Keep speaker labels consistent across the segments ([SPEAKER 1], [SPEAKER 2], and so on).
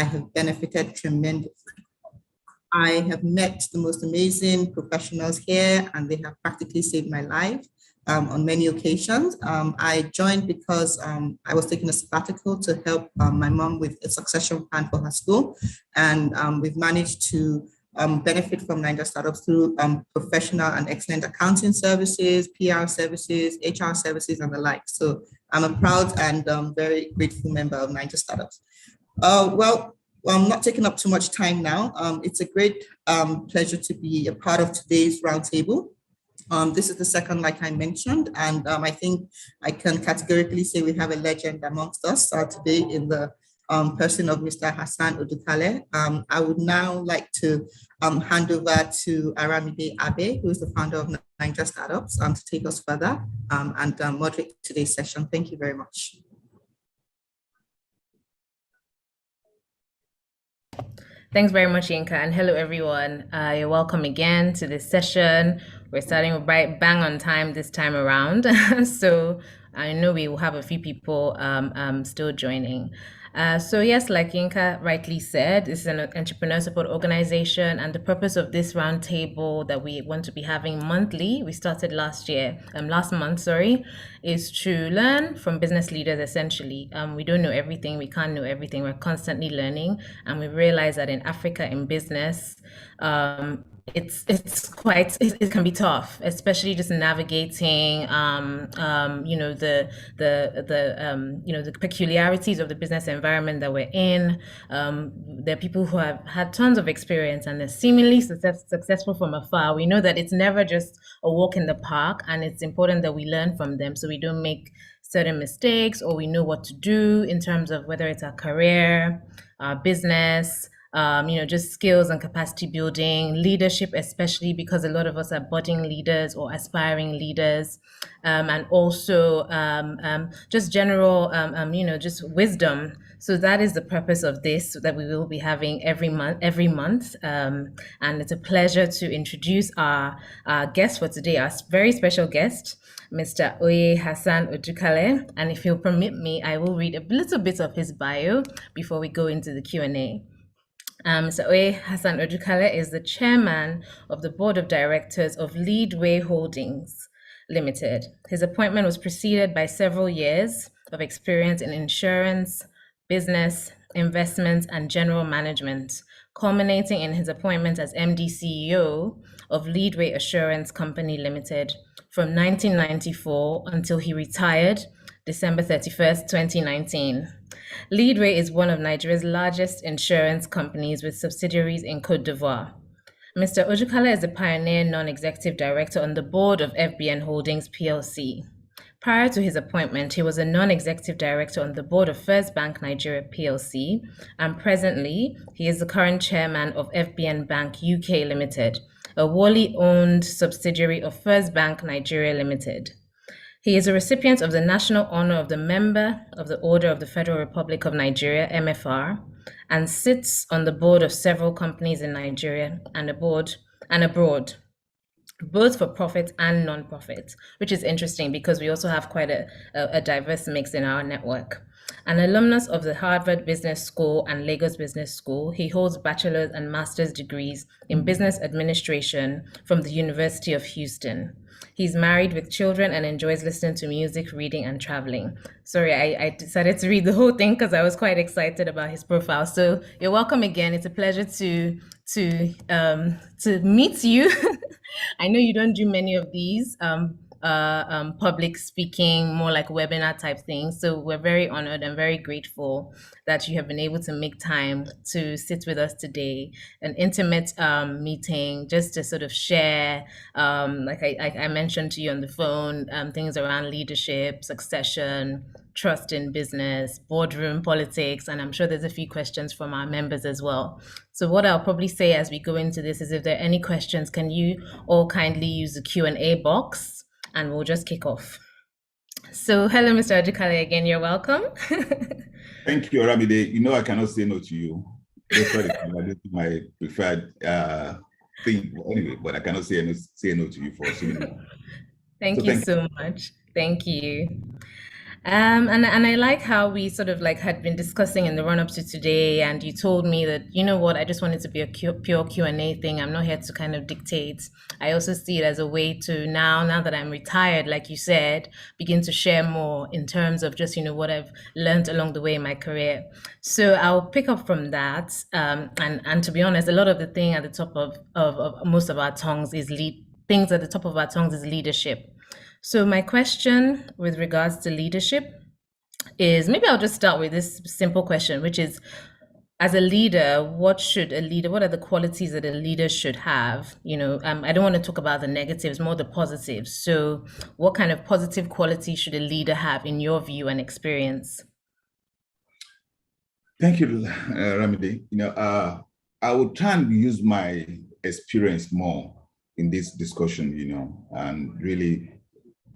[SPEAKER 1] I have benefited tremendously. I have met the most amazing professionals here, and they have practically saved my life on many occasions. I joined because I was taking a sabbatical to help my mom with a succession plan for her school. And we've managed to benefit from Niger Startups through professional and excellent accounting services, PR services, HR services, and the like. So I'm a proud and very grateful member of Niger Startups. I'm not taking up too much time now. It's a great pleasure to be a part of today's roundtable. This is the second, like I mentioned, and I think I can categorically say we have a legend amongst us today in the person of Mr. Hassan-Odukale. I would now like to hand over to Aramide Abe, who is the founder of Niger Startups, to take us further and moderate today's session. Thank you very much.
[SPEAKER 2] Thanks very much, Yinka, and hello, everyone. You're welcome again to this session. We're starting right bang on time this time around. So I know we will have a few people still joining. So yes, like Yinka rightly said, this is an entrepreneur support organization, and the purpose of this roundtable that we want to be having monthly, we started last month, is to learn from business leaders. Essentially, we don't know everything, we can't know everything. We're constantly learning, and we realize that in Africa, in business, it can be tough, especially just navigating the peculiarities of the business environment that we're in. There are people who have had tons of experience and they're seemingly successful from afar. We know that it's never just a walk in the park, and it's important that we learn from them so we don't make certain mistakes, or we know what to do in terms of whether it's our career, our business, just skills and capacity building, leadership, especially because a lot of us are budding leaders or aspiring leaders, and also just general, just wisdom. So that is the purpose of this, that we will be having every month. And it's a pleasure to introduce our guest for today, our very special guest, Mr. Hassan-Odukale. And if you'll permit me, I will read a little bit of his bio before we go into the Q&A. Mr. Hassan-Odukale is the chairman of the board of directors of Leadway Holdings Limited. His appointment was preceded by several years of experience in insurance, business, investments, and general management, culminating in his appointment as MD CEO of Leadway Assurance Company Limited from 1994 until he retired December 31st, 2019. Leadway is one of Nigeria's largest insurance companies with subsidiaries in Côte d'Ivoire. Mr. Odukale is a pioneer non-executive director on the board of FBN Holdings PLC. Prior to his appointment, he was a non-executive director on the board of First Bank Nigeria PLC, and presently he is the current chairman of FBN Bank UK Limited, a wholly owned subsidiary of First Bank Nigeria Limited. He is a recipient of the National Honor of the Member of the Order of the Federal Republic of Nigeria, MFR, and sits on the board of several companies in Nigeria and abroad, both for profit and non-profit, which is interesting because we also have quite a diverse mix in our network. An alumnus of the Harvard Business School and Lagos Business School, he holds bachelor's and master's degrees in business administration from the University of Houston. He's married with children and enjoys listening to music, reading, and traveling. Sorry, I decided to read the whole thing because I was quite excited about his profile. So you're welcome again. It's a pleasure to meet you. I know you don't do many of these public speaking, more like webinar type things. So we're very honored and very grateful that you have been able to make time to sit with us today, an intimate meeting, just to sort of share, like I mentioned to you on the phone, things around leadership, succession, trust in business, boardroom politics, and I'm sure there's a few questions from our members as well. So what I'll probably say as we go into this is, if there are any questions, can you all kindly use the Q&A box and we'll just kick off. So hello, Mr. Odukale, again, you're welcome.
[SPEAKER 3] Thank you, Aramide. You know I cannot say no to you. That's my preferred thing anyway, but I cannot say no to you for so many.
[SPEAKER 2] Thank you so much. Thank you. And I like how we sort of like had been discussing in the run up to today, and you told me that, you know what, I just want it to be a pure Q&A thing. I'm not here to kind of dictate. I also see it as a way to now that I'm retired, like you said, begin to share more in terms of just, you know, what I've learned along the way in my career. So I'll pick up from that. And to be honest, a lot of the thing at the top of most of our tongues is things at the top of our tongues is leadership. So my question with regards to leadership is, maybe I'll just start with this simple question, which is, as a leader, what are the qualities that a leader should have? You know, I don't want to talk about the negatives, more the positives. So what kind of positive qualities should a leader have in your view and experience?
[SPEAKER 3] Thank you, Ramide. I would try and use my experience more in this discussion, and really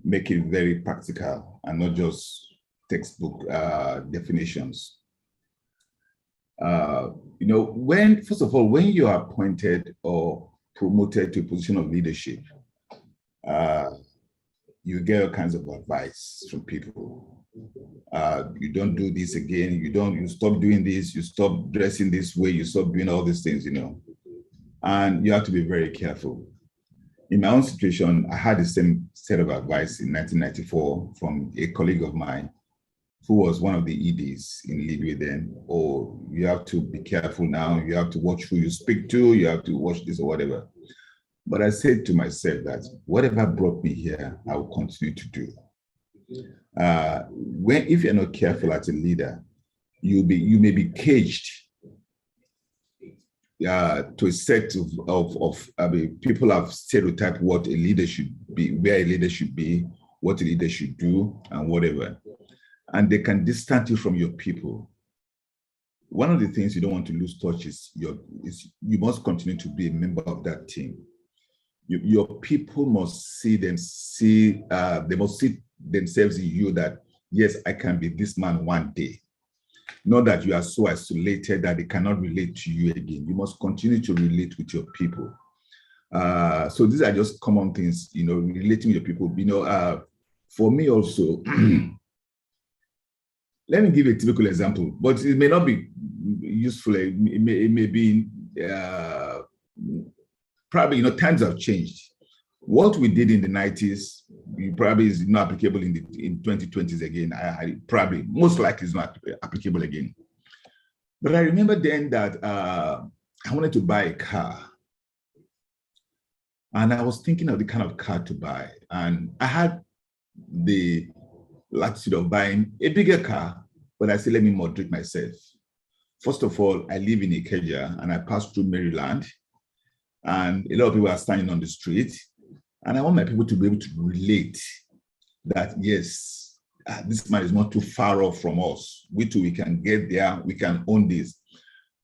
[SPEAKER 3] make it very practical and not just textbook definitions. First of all, when you are appointed or promoted to a position of leadership, you get all kinds of advice from people. You don't do this again. You stop doing this. You stop dressing this way. You stop doing all these things, and you have to be very careful. In my own situation, I had the same set of advice in 1994 from a colleague of mine who was one of the EDs in Lidway then. Oh, you have to be careful now. You have to watch who you speak to. You have to watch this or whatever. But I said to myself that whatever brought me here, I will continue to do. If you're not careful as a leader, you may be caged to a set of people have stereotyped what a leader should be, where a leader should be, what a leader should do, and whatever. And they can distance you from your people. One of the things you don't want to lose touch is you must continue to be a member of that team. Your people must they must see themselves in you that, yes, I can be this man one day. Not that you are so isolated that they cannot relate to you again. You must continue to relate with your people. So these are just common things, relating with your people. For me also, let me give a typical example, but it may not be useful. It may be, probably, times have changed. What we did in the 90s probably is not applicable in 2020s again. I probably, most likely, is not applicable again. But I remember then that I wanted to buy a car. And I was thinking of the kind of car to buy. And I had the latitude of buying a bigger car, but I said, let me moderate myself. First of all, I live in Ikeja and I pass through Maryland. And a lot of people are standing on the street. And I want my people to be able to relate that, yes, this man is not too far off from us. We too, we can get there, we can own this.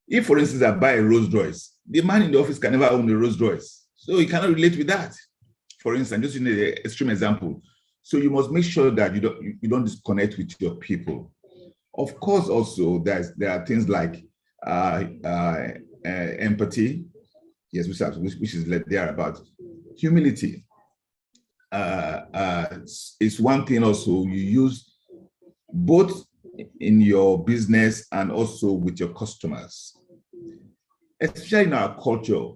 [SPEAKER 3] If, for instance, I buy a Rolls Royce, the man in the office can never own a Rolls Royce. So he cannot relate with that. For instance, just in an extreme example. So you must make sure that you don't disconnect with your people. Of course, also, there are things like empathy, yes, which is there about humility. It's one thing also you use both in your business and also with your customers, especially in our culture,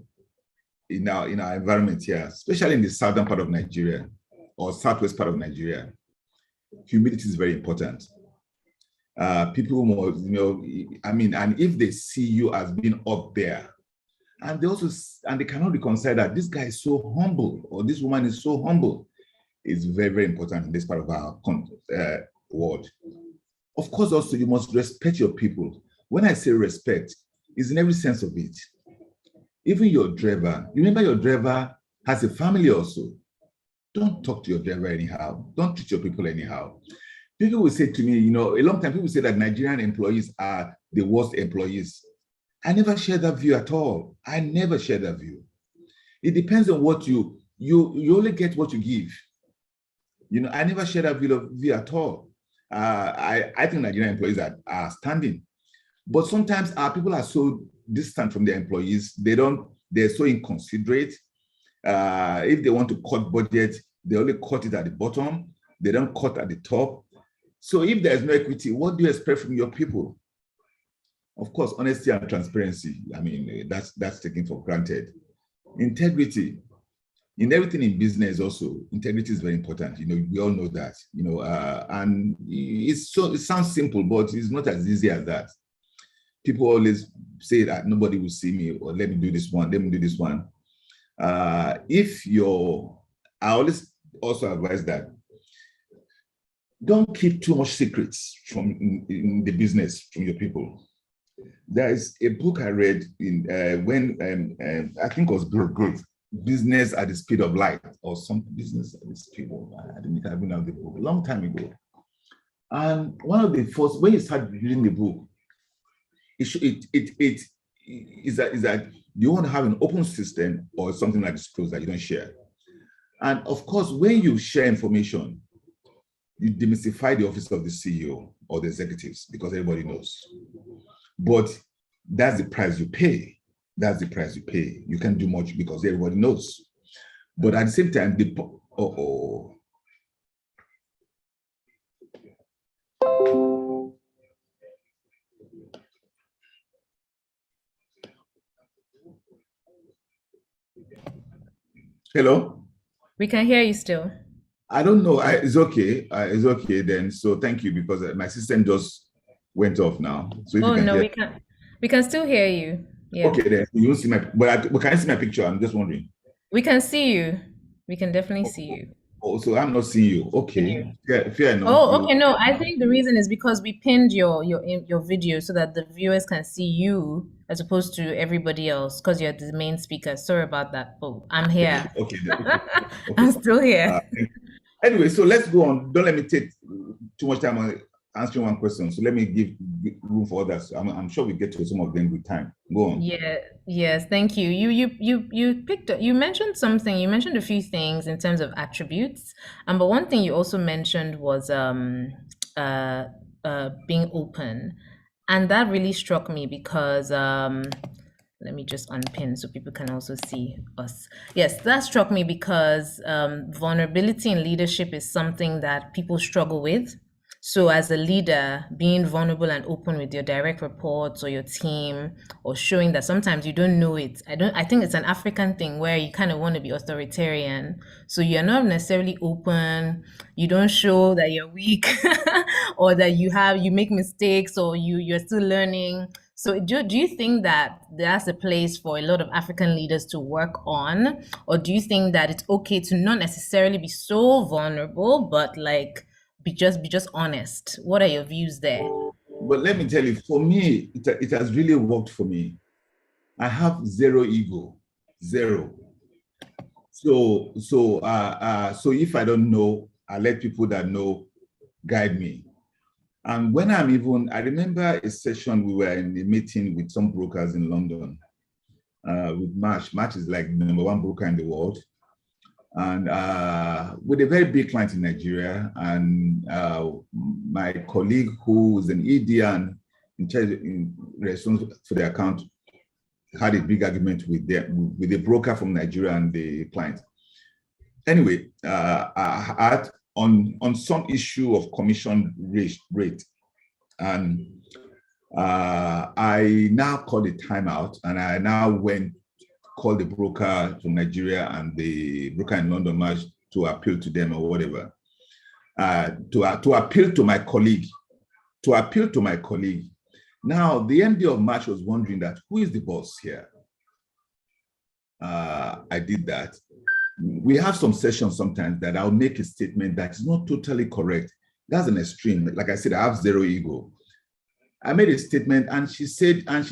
[SPEAKER 3] in our environment here, especially in the southern part of Nigeria or southwest part of Nigeria. Humility is very important. People more, and if they see you as being up there, and they cannot reconcile that this guy is so humble or this woman is so humble, is very, very important in this part of our world. Of course, also you must respect your people. When I say respect, it's in every sense of it. Even your driver, remember your driver has a family also. Don't talk to your driver anyhow. Don't treat your people anyhow. People will say to me, a long time people say that Nigerian employees are the worst employees. I never share that view at all. I never share that view. It depends on what you only get what you give. I never share that view at all. I think Nigerian employees are standing. But sometimes our people are so distant from their employees. They're so inconsiderate. If they want to cut budget, they only cut it at the bottom. They don't cut at the top. So if there's no equity, what do you expect from your people? Of course, honesty and transparency. I mean, that's taken for granted. Integrity. In everything in business also, integrity is very important. You know, we all know that, you know, and it sounds simple, but it's not as easy as that. People always say that nobody will see me, or let me do this one, let me do this one. I always also advise that don't keep too much secrets from in the business from your people. There is a book I read in I think it was Bill Gates, Business at the Speed of Light, or some Business at the Speed of Light. I didn't even know the book a long time ago. And one of the first, when you start reading the book, is that you want to have an open system or something like this closed that you don't share. And of course, when you share information, you demystify the office of the CEO or the executives because everybody knows. But that's the price you pay. That's the price you pay. You can't do much because everybody knows. But at the same time, Hello?
[SPEAKER 2] We can hear you still.
[SPEAKER 3] I don't know. It's okay. It's okay then. So thank you, because my system just went off now. So if you can hear,
[SPEAKER 2] we can still hear you. Yeah.
[SPEAKER 3] Okay, then you won't see my. But can I see my picture? I'm just wondering.
[SPEAKER 2] We can see you. We can definitely see you.
[SPEAKER 3] Oh, so I'm not seeing you. Okay. Yeah, fair enough.
[SPEAKER 2] Oh, okay. No, I think the reason is because we pinned your video so that the viewers can see you as opposed to everybody else, because you're the main speaker. Sorry about that. Oh, I'm here.
[SPEAKER 3] Okay.
[SPEAKER 2] I'm still here.
[SPEAKER 3] Anyway, so let's go on. Don't let me take too much time on answering one question. So let me give room for others. I'm sure we get to some of them with time. Go on.
[SPEAKER 2] Yeah. Yes. Thank you. You mentioned something. You mentioned a few things in terms of attributes. But one thing you also mentioned was being open, and that really struck me because let me just unpin so people can also see us. Yes, that struck me because vulnerability in leadership is something that people struggle with. So as a leader, being vulnerable and open with your direct reports or your team, or showing that sometimes you don't know it. I think it's an African thing where you kind of want to be authoritarian. So you're not necessarily open. You don't show that you're weak or that you make mistakes, or you're still learning. So do you think that that's a place for a lot of African leaders to work on? Or do you think that it's okay to not necessarily be so vulnerable, but like, be just honest? What are your views there?
[SPEAKER 3] But let me tell you, for me, it has really worked for me. I have zero ego, zero. So if I don't know, I let people that know guide me. And when I remember a session, we were in a meeting with some brokers in London with March. March is like the #1 broker in the world. And with a very big client in Nigeria, and my colleague who is an ED and in charge in responsible for the account had a big argument with the broker from Nigeria and the client. Anyway, I had on some issue of commission rate, and I now called a timeout, and I now called the broker from Nigeria and the broker in London March to appeal to them or whatever, to appeal to my colleague. Now, the MD of March was wondering that, who is the boss here? I did that. We have some sessions sometimes that I'll make a statement that is not totally correct. That's an extreme. Like I said, I have zero ego. I made a statement, and she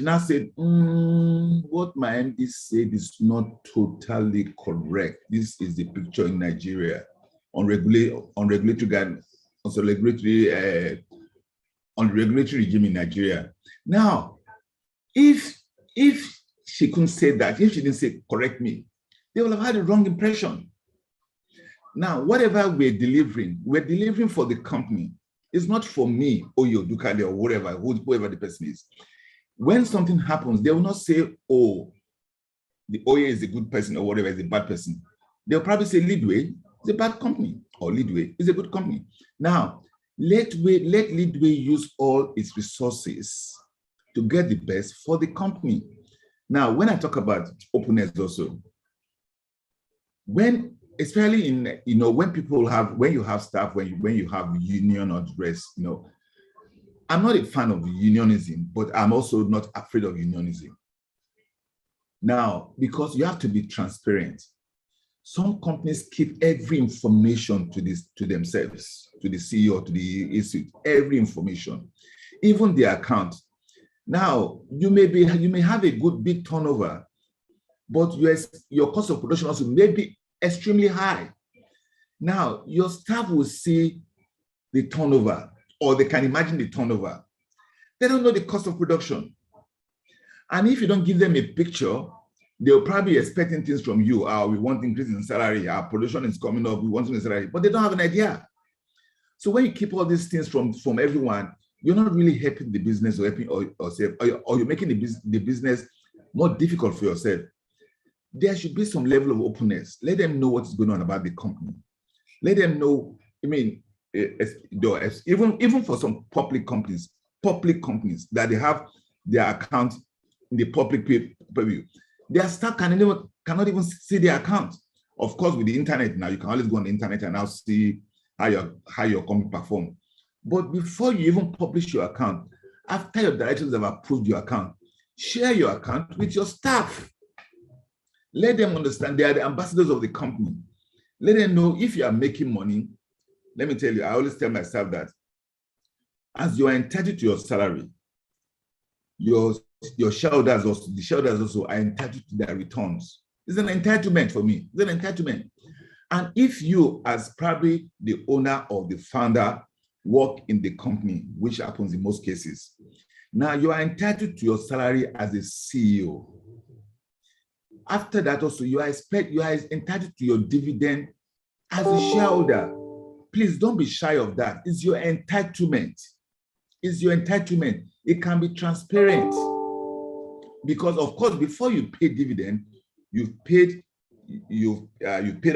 [SPEAKER 3] now said, what my MD said is not totally correct. This is the picture in Nigeria on regulatory guidance, on regulatory regime in Nigeria. Now, if she couldn't say that, if she didn't say correct me, they will have had a wrong impression. Now, whatever we're delivering for the company. It's not for me, Hassan-Odukale, or whoever the person is. When something happens, they will not say, oh, the Oye is a good person or whatever is a bad person. They'll probably say Leadway is a bad company, or Leadway is a good company. Now, Let Leadway use all its resources to get the best for the company. Now, when I talk about openness also, especially in, when you have staff, when you have union or rest, I'm not a fan of unionism, but I'm also not afraid of unionism. Now, because you have to be transparent. Some companies keep every information to themselves, to the CEO, to the EC, every information, even the account. Now, you may have a good big turnover, but your cost of production also may be extremely high. Now, your staff will see the turnover, or they can imagine the turnover. They don't know the cost of production. And if you don't give them a picture, they'll probably be expecting things from you. We want increase in salary. Our production is coming up. We want to salary, but they don't have an idea. So when you keep all these things from everyone, you're not really helping the business or helping yourself, or you're making the business more difficult for yourself. There should be some level of openness. Let them know what's going on about the company. Let them know. I mean, even for some public companies that they have their account in the public preview, their staff cannot even see their account. Of course, with the internet now, you can always go on the internet and now see how your company perform. But before you even publish your account, after your directors have approved your account, share your account with your staff. Let them understand they are the ambassadors of the company. Let them know if you are making money. Let me tell you, I always tell myself that as you are entitled to your salary, your shareholders also are entitled to their returns. It's an entitlement for me. It's an entitlement. And if you, as probably the owner or the founder, work in the company, which happens in most cases, now you are entitled to your salary as a CEO. After that also, you are entitled to your dividend as a shareholder. Please don't be shy of that. It's your entitlement. It's your entitlement. It can be transparent. Because of course, before you pay dividend, you've paid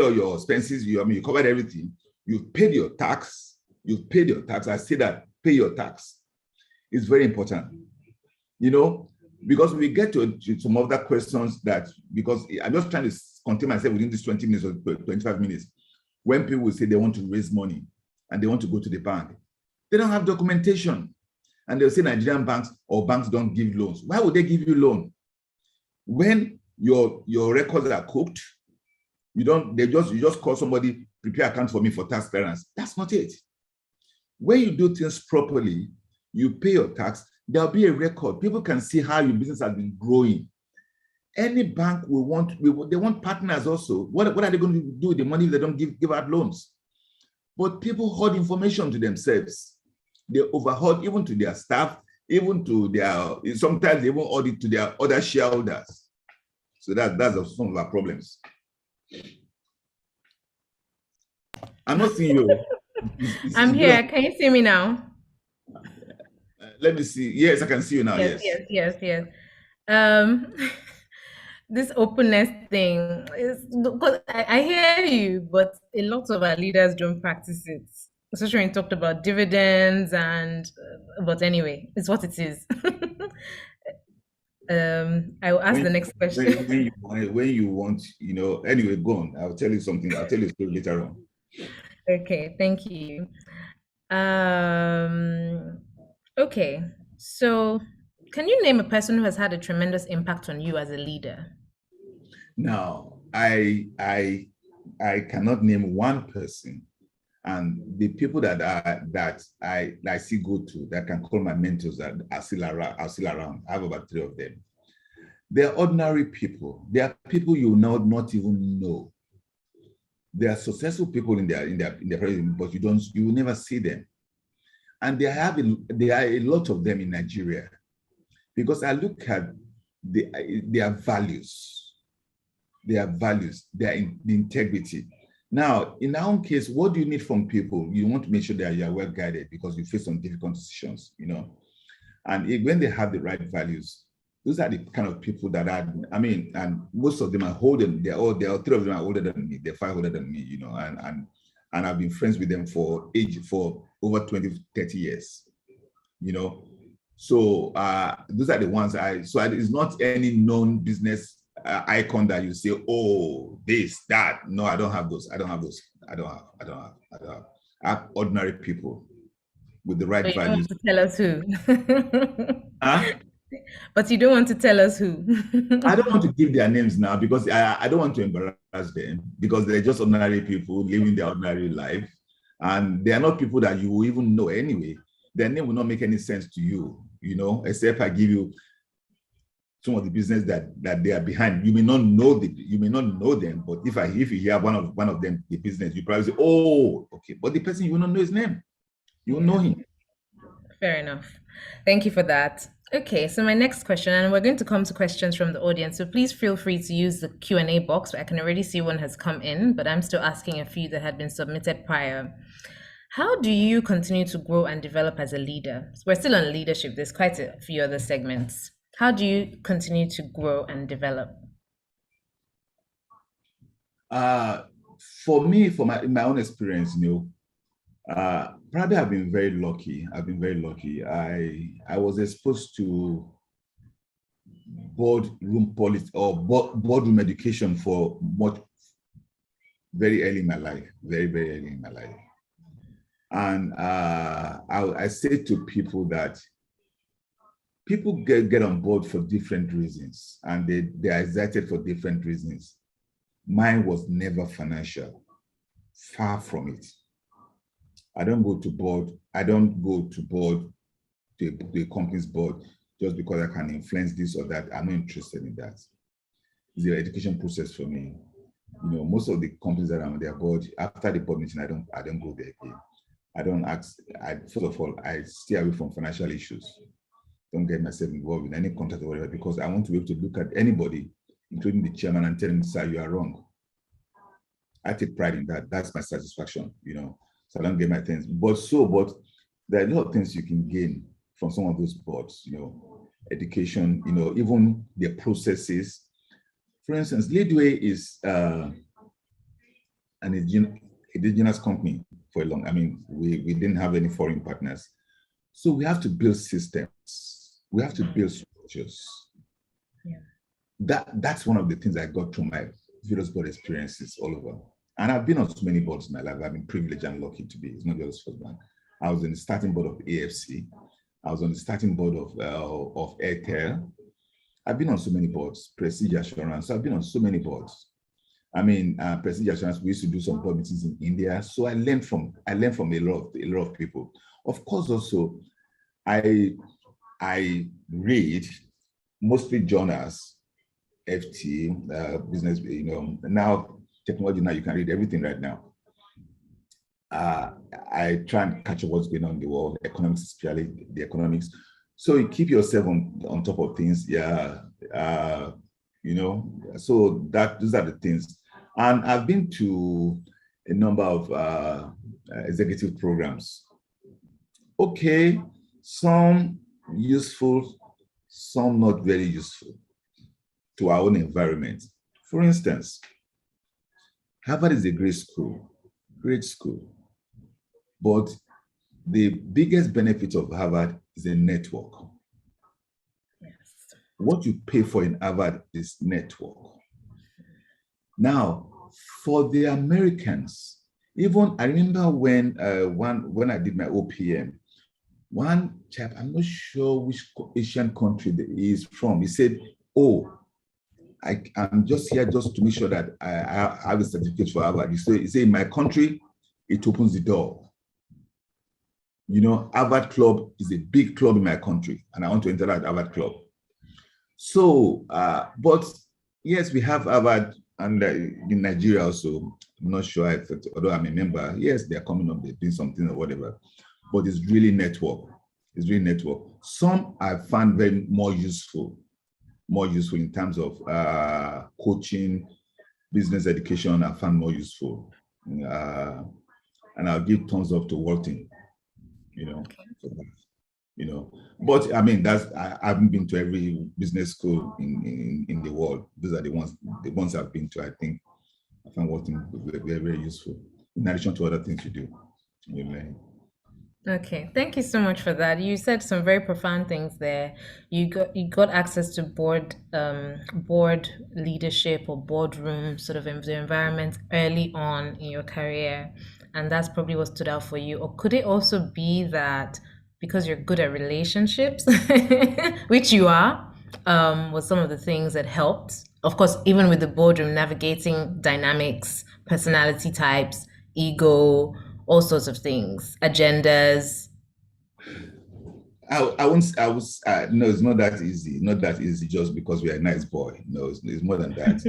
[SPEAKER 3] all your expenses. You covered everything. You've paid your tax. I say that, pay your tax. It's very important. Because we get to some other questions because I'm just trying to contain myself within these 20 minutes or 25 minutes. When people say they want to raise money and they want to go to the bank, they don't have documentation. And they'll say Nigerian banks or banks don't give loans. Why would they give you loan? When your records are cooked, you just call somebody, prepare account for me for tax clearance. That's not it. When you do things properly, you pay your tax, there'll be a record. People can see how your business has been growing. Any bank they want partners also. What are they going to do with the money if they don't give out loans? But people hoard information to themselves. They overhoard even to their staff, even to sometimes they even audit to their other shareholders. So that's some of our problems. I'm not seeing you.
[SPEAKER 2] I'm here. Can you see me now?
[SPEAKER 3] Let me see. Yes, I can see you now.
[SPEAKER 2] Yes. This openness thing is because I hear you, but a lot of our leaders don't practice it. Especially when you talked about dividends but anyway, it's what it is. I will ask the next question.
[SPEAKER 3] When you want, anyway, go on. I'll tell you something. I'll tell you a story later on.
[SPEAKER 2] Okay, thank you. Okay, so can you name a person who has had a tremendous impact on you as a leader?
[SPEAKER 3] Now, I cannot name one person, and the people that I see go to that can call my mentors that are still around. I have about 3 of them. They're ordinary people. They are people you not even know. They are successful people in their presence, but you will never see them. And there are a lot of them in Nigeria, because I look at their values, their integrity. Now, in our own case, what do you need from people? You want to make sure that you are well guided because you face some difficult decisions, And when they have the right values, those are the kind of people that and most of them are older. There are 3 of them are older than me. They're 5 older than me, and I've been friends with them for over 20, 30 years, you know. So those are the ones it's not any known business icon that you say, oh, this, that. No, I don't have those. I have ordinary people with the right
[SPEAKER 2] But you don't
[SPEAKER 3] values.
[SPEAKER 2] want to tell us who.
[SPEAKER 3] Huh?
[SPEAKER 2] But you don't want to tell us who.
[SPEAKER 3] I don't want to give their names now because I don't want to embarrass them, because they're just ordinary people living their ordinary life. And they are not people that you will even know anyway. Their name will not make any sense to you, you know, except I give you some of the business that they are behind. You may not know them, but if you hear one of them, the business, you probably say, oh, okay. But the person, you will not know his name. You will know him.
[SPEAKER 2] Fair enough. Thank you for that. Okay, so my next question, and we're going to come to questions from the audience, so please feel free to use the Q&A box. I can already see one has come in, but I'm still asking a few that had been submitted prior. How do you continue to grow and develop as a leader? So we're still on leadership. There's quite a few other segments. How do you continue to grow and develop?
[SPEAKER 3] For me, in my own experience, you know, probably I've been very lucky. I was exposed to boardroom policy or boardroom education for very early in my life, very, very early in my life. And I say to people that people get on board for different reasons, and they are excited for different reasons. Mine was never financial, far from it. I don't go to the company's board just because I can influence this or that. I'm not interested in that. It's the education process for me. You know, most of the companies that are on their board, after the board meeting, I don't go there again. I don't ask. First of all, I stay away from financial issues. Don't get myself involved in any contract or whatever, because I want to be able to look at anybody, including the chairman, and tell him, sir, you are wrong. I take pride in that. That's my satisfaction, you know. So I don't get my things. But there are a lot of things you can gain from some of those boards, you know, education, you know, even their processes. For instance, Leadway is an indigenous company for a long. I mean, we didn't have any foreign partners, so we have to build systems. We have to build structures. Yeah. That's one of the things I got through my various board experiences all over. And I've been on so many boards in my life. I've been privileged and lucky to be. It's not just first bank. I was in the starting board of AFC. I was on the starting board of Airtel. I've been on so many boards. Prestige Assurance. I've been on so many boards. I mean, Prestige Assurance. We used to do some board meetings in India. So I learned from a lot of people. Of course, also I read mostly journals, FT, business. You know, now technology. Now you can read everything right now. I try and catch up what's going on in the world, economics, especially the economics. So you keep yourself on top of things. Yeah. You know, so those are the things. And I've been to a number of executive programs. Okay, some useful, some not very useful to our own environment. For instance, Harvard is a great school. But the biggest benefit of Harvard is a network. Yes. What you pay for in Harvard is network. Now, for the Americans, even I remember when I did my OPM, one chap, I'm not sure which Asian country he is from, he said, oh, I'm just here just to make sure that I have a certificate for Harvard. He said, in my country, it opens the door. You know, Harvard Club is a big club in my country, and I want to enter that Harvard Club. So, but yes, we have Harvard, and in Nigeria also. I'm not sure although I'm a member. Yes, they're coming up, they're doing something or whatever. But it's really network. It's really network. Some I found very more useful in terms of coaching, business education. I found more useful, and I'll give thumbs up to Walton. You know, for that, you know. But I mean, I haven't been to every business school in the world. Those are the ones I've been to. I think I find Walton very, very useful in addition to other things you do. You know.
[SPEAKER 2] Okay, thank you so much for that. You said some very profound things there. You got access to board leadership or boardroom sort of the environment early on in your career, and that's probably what stood out for you. Or could it also be that because you're good at relationships, which you are, was some of the things that helped? Of course, even with the boardroom, navigating dynamics, personality types, ego, all sorts of things, agendas.
[SPEAKER 3] I won't. I was. No, it's not that easy. Not that easy just because we are a nice boy. No, it's more than that.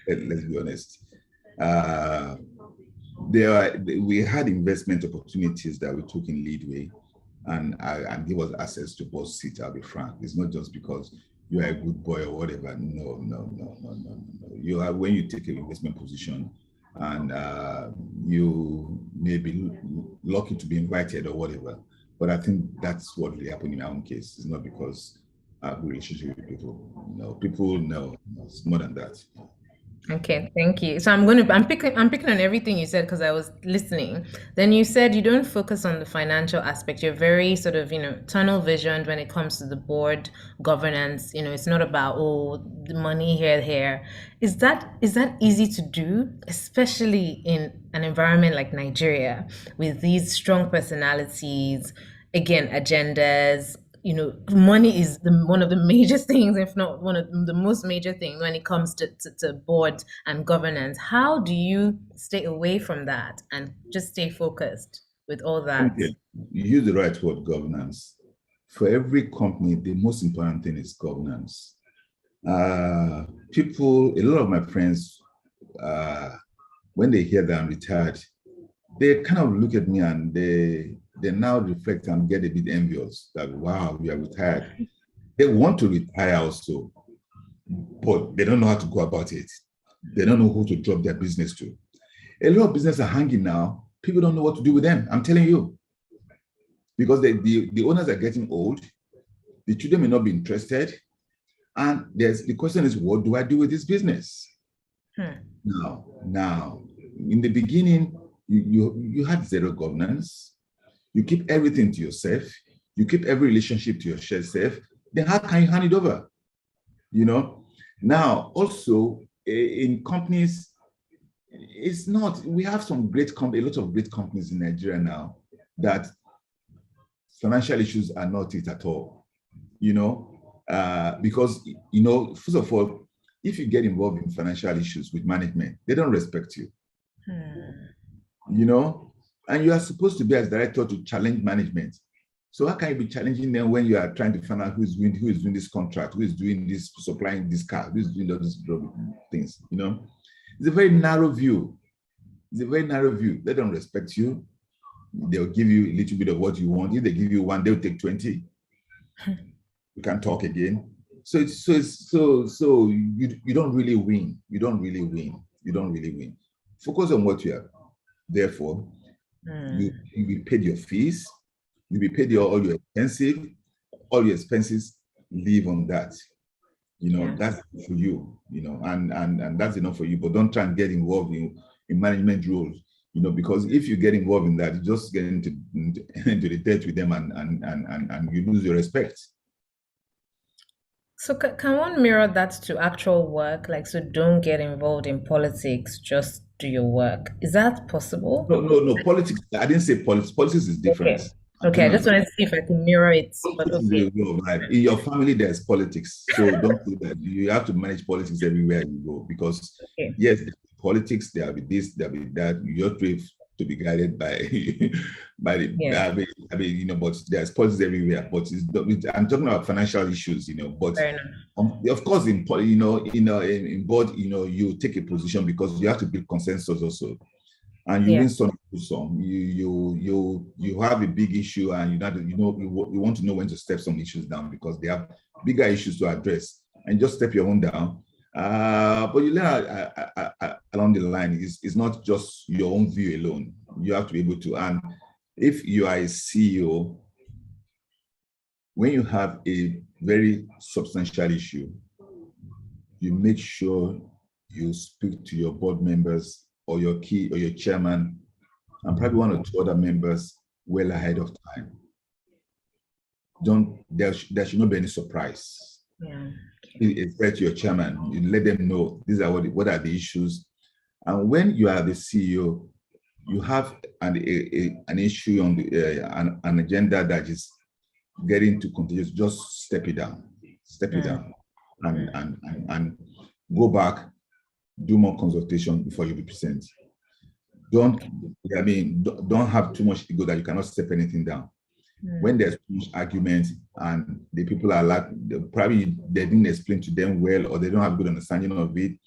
[SPEAKER 3] Let's be honest. Uh, we had investment opportunities that we took in Leadway, and give us access to both seats. I'll be frank. It's not just because you are a good boy or whatever. No, no, no, no, no, no. You are when you take an investment position, and you may be lucky to be invited or whatever. But I think that's what really happened in my own case. It's not because I have a relationship with people. No, people know it's more than that.
[SPEAKER 2] Okay, thank you. So I'm picking on everything you said because I was listening. Then you said you don't focus on the financial aspect. You're very sort of, tunnel visioned when it comes to the board governance. It's not about, oh, the money here. Is that easy to do, especially in an environment like Nigeria with these strong personalities, again, agendas, money is one of the major things, if not one of the most major things when it comes to board and governance. How do you stay away from that and just stay focused with all that?
[SPEAKER 3] Okay. You use the right word, governance. For every company, the most important thing is governance. A lot of my friends, when they hear that I'm retired, they kind of look at me and they now reflect and get a bit envious that, wow, we are retired. They want to retire also, but they don't know how to go about it. They don't know who to drop their business to. A lot of businesses are hanging now. People don't know what to do with them. I'm telling you, because the owners are getting old. The children may not be interested. And the question is, what do I do with this business? Now, in the beginning, you had zero governance. You keep everything to yourself. You keep every relationship to yourself. Then how can you hand it over? Now, also in companies, it's not, we have a lot of great companies in Nigeria now that financial issues are not it at all, because, first of all, if you get involved in financial issues with management, they don't respect you, and you are supposed to be as director to challenge management. So how can you be challenging them when you are trying to find out who is doing this contract, who is doing this, supplying this car, who is doing all these things, It's a very narrow view. They don't respect you. They'll give you a little bit of what you want. If they give you one, they'll take 20. You can't talk again. So you don't really win. You don't really win. Focus on what you are there for. You be paid your fees. You be paid all your expenses. Live on that. That's for you. And that's enough for you. But don't try and get involved in management roles. Because if you get involved in that, you just get into the debt with them, and you lose your respect.
[SPEAKER 2] So can one mirror that to actual work? Like, so don't get involved in politics, just do your work. Is that possible?
[SPEAKER 3] No. Politics, I didn't say politics. Politics is different.
[SPEAKER 2] Okay. I just wanted to see if I can mirror it. But
[SPEAKER 3] okay. Is a way of life. In your family, there's politics. So don't do that. You have to manage politics everywhere you go, because yes, politics, there'll be this, there'll be that. You just have to be guided by but there's politics everywhere. But I'm talking about financial issues, but of course in board, you take a position because you have to build consensus also. And you win some, you have a big issue, and you want to know when to step some issues down because they have bigger issues to address, and just step your own down. But you learn along the line, it's not just your own view alone. You have to be able to, and if you are a CEO, when you have a very substantial issue, you make sure you speak to your board members or your chairman, and probably one or two other members, well ahead of time. There should not be any surprise.
[SPEAKER 2] Yeah.
[SPEAKER 3] Expect your chairman, you let them know these are what are the issues. And when you are the CEO, you have an issue on the an agenda that is getting too contagious. Just step it down, and go back, do more consultation before you represent. Don't have too much ego that you cannot step anything down. When there's too much argument and the people are probably they didn't explain to them well, or they don't have good understanding of it,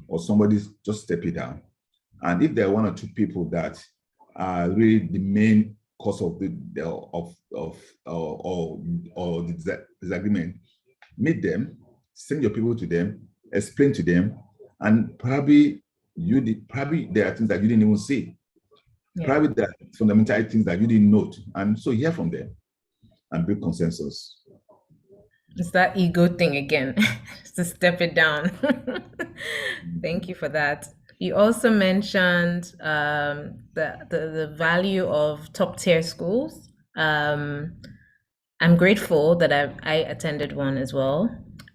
[SPEAKER 3] or somebody's just step it down. And if there are one or two people that are really the main cause of the disagreement, meet them, send your people to them, explain to them, and probably there are things that you didn't even see. Yeah. Probably there are fundamental things that you didn't note, and so hear from them and build consensus.
[SPEAKER 2] It's that ego thing again, to step it down. Thank you for that. You also mentioned the value of top tier schools. I'm grateful that I attended one as well,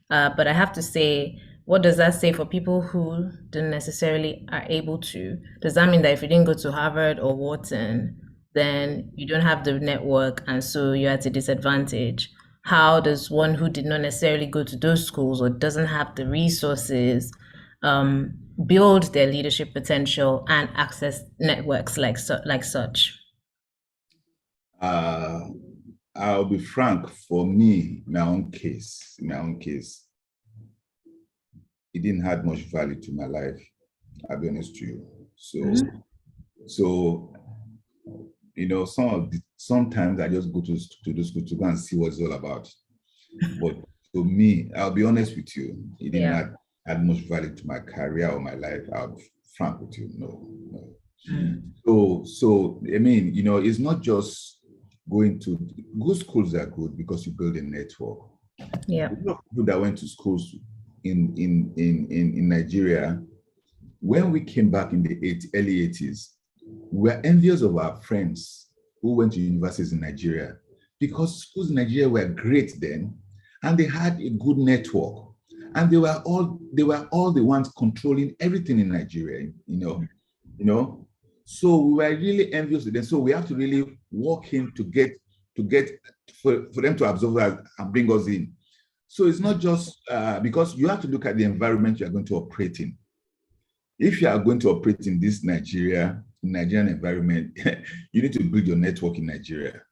[SPEAKER 2] but I have to say, what does that say for people who don't necessarily are able to? Does that mean that if you didn't go to Harvard or Wharton, then you don't have the network and so you're at a disadvantage? How does one who did not necessarily go to those schools or doesn't have the resources build their leadership potential and access networks like such?
[SPEAKER 3] I'll be frank, for me, in my own case, it didn't add much value to my life. I'll be honest to you. So sometimes I just go to the school to go and see what it's all about. But to me, I'll be honest with you, it didn't add much value to my career or my life. I'll be frank with you. No. So it's not just going to good schools are good because you build a network.
[SPEAKER 2] Yeah.
[SPEAKER 3] A lot of people that went to schools in Nigeria, when we came back in the early 80s, we were envious of our friends who went to universities in Nigeria because schools in Nigeria were great then, and they had a good network, and they were all the ones controlling everything in Nigeria. So we were really envious of them. So we have to really work in to get for them to absorb us and bring us in. So it's not just because you have to look at the environment you are going to operate in. If you are going to operate in this Nigerian environment, you need to build your network in Nigeria.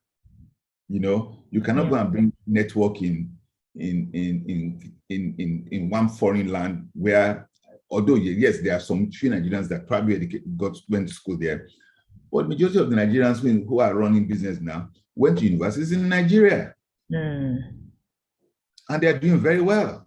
[SPEAKER 3] You cannot go and bring network in one foreign land where, although yes, there are some few Nigerians that probably went to school there, but majority of the Nigerians who are running business now went to universities in Nigeria. And they're doing very well.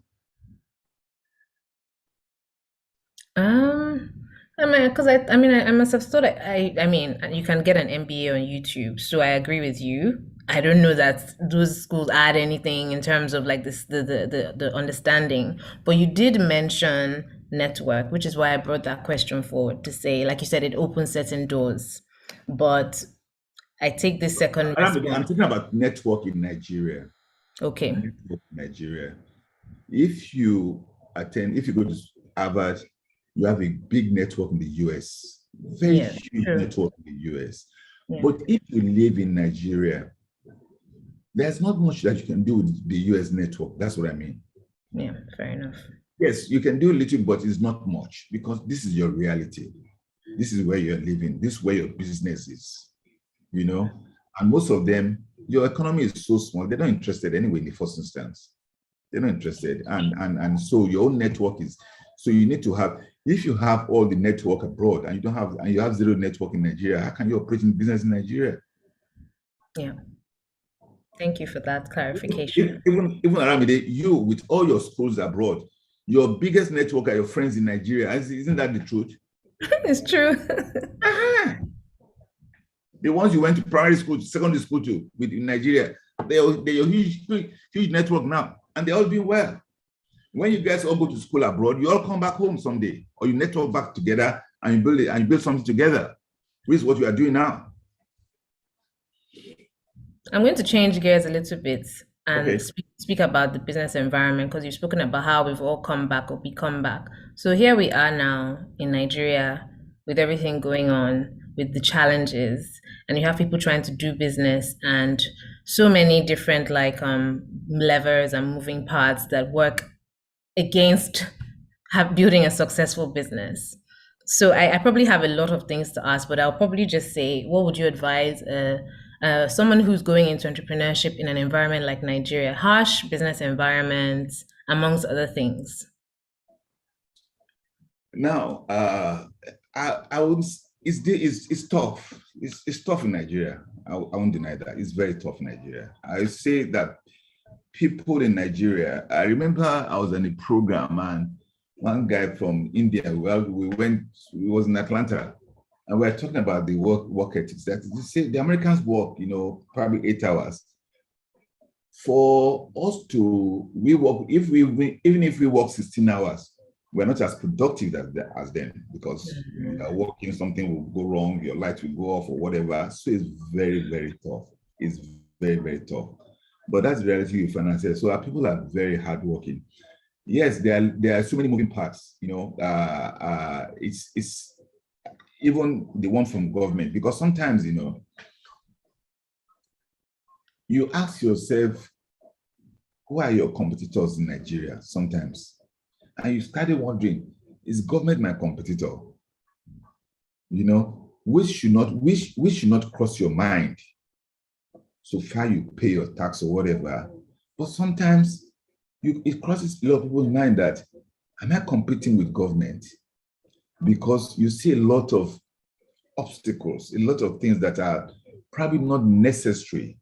[SPEAKER 2] I must have thought. You can get an MBA on YouTube, so I agree with you. I don't know that those schools add anything in terms of like this, the understanding. But you did mention network, which is why I brought that question forward to say, like you said, it opens certain doors. But I take this second.
[SPEAKER 3] I'm talking about network in Nigeria.
[SPEAKER 2] Okay.
[SPEAKER 3] Nigeria. If you go to Harvard, you have a big network in the US, very huge network in the US. Yeah. But if you live in Nigeria, there's not much that you can do with the US network. That's what I mean.
[SPEAKER 2] Yeah, fair enough.
[SPEAKER 3] Yes, you can do a little, but it's not much because this is your reality. This is where you're living. This is where your business is, And most of them, your economy is so small, they're not interested anyway in the first instance. They're not interested. And so your own network is, so you need to have, if you have all the network abroad and you have zero network in Nigeria, how can you operate in business in Nigeria?
[SPEAKER 2] Yeah. Thank you for that clarification.
[SPEAKER 3] Even Aramide, you with all your schools abroad, your biggest network are your friends in Nigeria. Isn't that the truth?
[SPEAKER 2] It's true.
[SPEAKER 3] The ones you went to primary school, secondary school to in Nigeria, they're a huge network now, and they're all doing well. When you guys all go to school abroad, you all come back home someday, or you network back together and you build something together, which is what you are doing now.
[SPEAKER 2] I'm going to change gears a little bit and
[SPEAKER 3] Okay.
[SPEAKER 2] speak about the business environment because you've spoken about how we've all come back or become back. So here we are now in Nigeria with everything going on, with the challenges, and you have people trying to do business and so many different levers and moving parts that work against building a successful business. So I probably have a lot of things to ask, but I'll probably just say, what would you advise someone who's going into entrepreneurship in an environment like Nigeria, harsh business environments, amongst other things?
[SPEAKER 3] Now, I would. It's tough. It's tough in Nigeria. I won't deny that. It's very tough in Nigeria. I say that people in Nigeria. I remember I was in a program and one guy from India. Well, we was in Atlanta, and we were talking about the work ethics. That you say the Americans work, probably 8 hours. For us to we work even if we work 16 hours, we're not as productive as them because you are working, something will go wrong, your light will go off or whatever. So it's very, very tough. It's very, very tough. But that's the reality you find ourselves. So our people are very hardworking. Yes, there are so many moving parts. It's even the one from government because sometimes you ask yourself, who are your competitors in Nigeria? Sometimes. And you started wondering, is government my competitor? Which should not cross your mind so far you pay your tax or whatever. But sometimes it crosses a lot of people's mind that, am I competing with government? Because you see a lot of obstacles, a lot of things that are probably not necessary,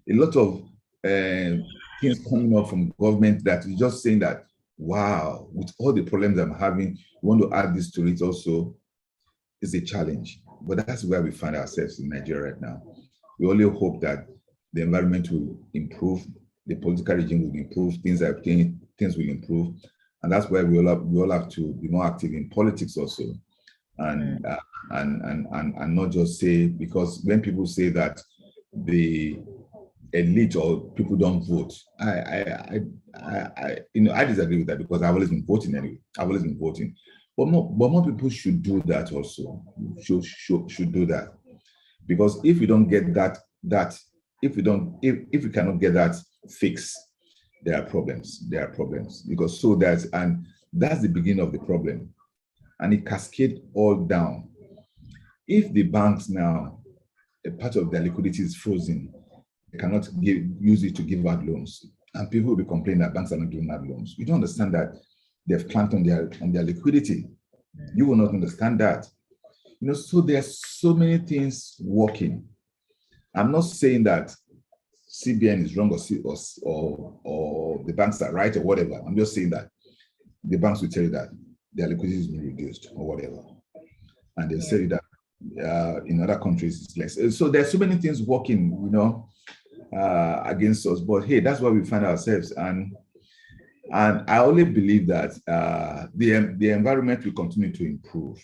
[SPEAKER 3] a lot of things coming up from government that is just saying that, wow, with all the problems I'm having, you want to add this to it also, is a challenge. But that's where we find ourselves in Nigeria right now. We only hope that the environment will improve, the political regime will improve, things will improve. And that's why we all have to be more active in politics also. And not just say, because when people say that the elite or people don't vote, I disagree with that because I've always been voting anyway. I've always been voting, but more people should do that also. Should do that, because if we don't get if we cannot get that fixed, there are problems. There are problems because that's the beginning of the problem, and it cascades all down. If the banks now, a part of their liquidity is frozen, they cannot use it to give out loans, and people will be complaining that banks are not giving out loans. You don't understand that they've clamped on their liquidity. You will not understand that. So there's so many things working. I'm not saying that CBN is wrong or the banks are right or whatever. I'm just saying that the banks will tell you that their liquidity is being reduced or whatever, and they'll say that in other countries it's less. So there's so many things working, against us. But hey, that's where we find ourselves, and I only believe that the environment will continue to improve,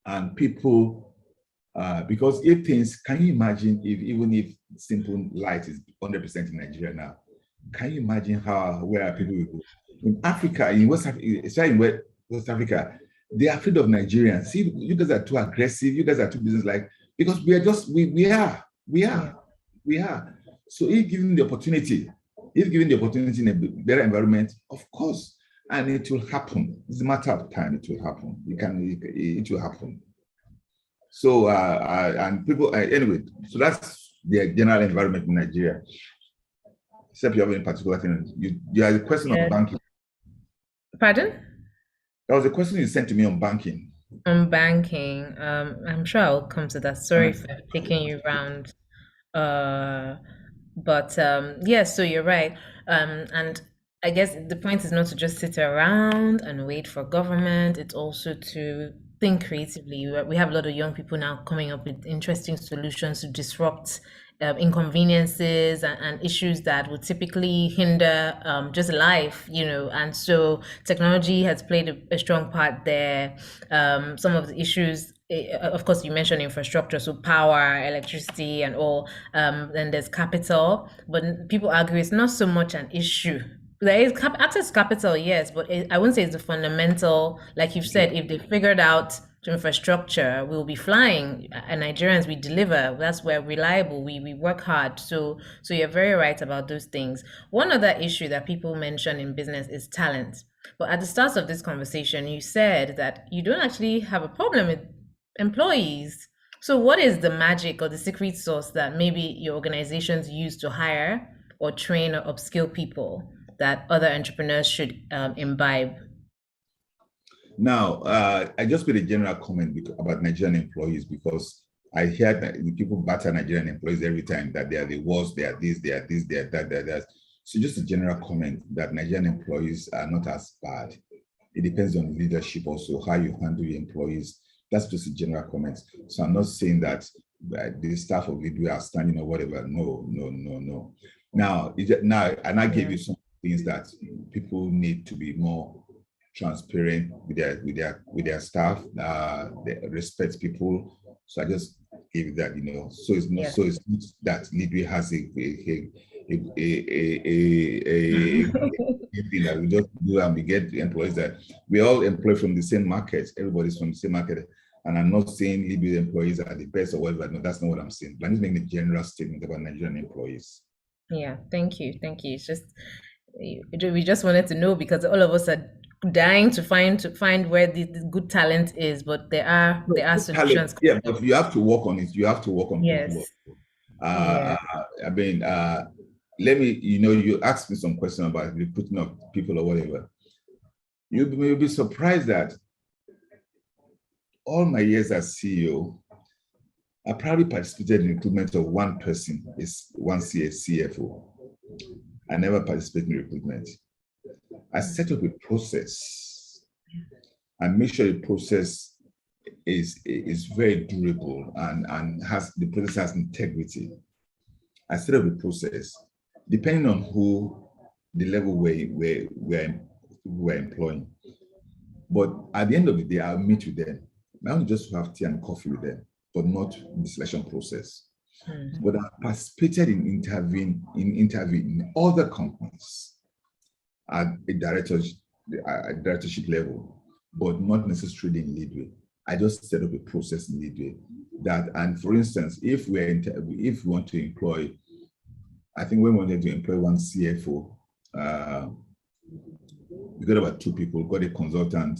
[SPEAKER 3] and people, because if things, can you imagine even if simple light is 100% in Nigeria now? Can you imagine where people will go in Africa, in West Africa, especially in West Africa? They are afraid of Nigerians. See, you guys are too aggressive. You guys are too business-like, because we are just we are. So if given the opportunity in a better environment, of course, and it will happen. It's a matter of time. It will happen. It will happen. So and people anyway. So that's the general environment in Nigeria. Except you have any particular thing. You have a question on banking.
[SPEAKER 2] Pardon?
[SPEAKER 3] That was a question you sent to me on banking.
[SPEAKER 2] On banking, I'm sure I'll come to that. Sorry for taking you around. But yes, so you're right. And I guess the point is not to just sit around and wait for government. It's also to think creatively. We have a lot of young people now coming up with interesting solutions to disrupt inconveniences and issues that would typically hinder just life, and so technology has played a strong part there. Some of the issues, of course, you mentioned infrastructure, so power, electricity, and all. Then there's capital, but people argue it's not so much an issue. There is access to capital, yes, but I wouldn't say it's the fundamental. Like you've said, if they figured out infrastructure, we'll be flying. And Nigerians, we deliver. That's where reliable. We work hard. So you're very right about those things. One other issue that people mention in business is talent. But at the start of this conversation, you said that you don't actually have a problem with employees. So what is the magic or the secret sauce that maybe your organizations use to hire or train or upskill people that other entrepreneurs should imbibe?
[SPEAKER 3] Now, I just made a general comment about Nigerian employees because I hear that people batter Nigerian employees every time that they are the worst, they are this, they are this, they are that, they are that. So just a general comment that Nigerian employees are not as bad. It depends on leadership also, how you handle your employees. That's just a general comment. So I'm not saying that the staff of Leadway are standing or whatever. No. Now, I gave you some things that people need to be more transparent with their staff. They respect people. So I just gave that, So it's not that Leadway has a thing that we just do and we get employees that we all employ from the same market. Everybody's from the same market. And I'm not saying Leadway employees are the best or whatever. No, that's not what I'm saying. But I'm just making a general statement about Nigerian employees.
[SPEAKER 2] Yeah, thank you. It's just we just wanted to know because all of us are dying to find where the good talent is, but there are solutions.
[SPEAKER 3] Yeah, but you have to work on it. You have to work on
[SPEAKER 2] yes.
[SPEAKER 3] people. I mean, let me, you asked me some question about recruiting of people or whatever. You'll be surprised that all my years as CEO, I probably participated in recruitment of one person, is one CFO. I never participated in recruitment. I set up a process and make sure the process is very durable and the process has integrity. I set up a process depending on who the level we're employing. But at the end of the day, I'll meet with them. I don't just have tea and coffee with them, but not in the selection process. But I participated in interviewing in other companies at a directorship level, but not necessarily in Leadway. I just set up a process in Leadway and for instance, if we want to employ, I think we wanted to employ one CFO, we got about two people, got a consultant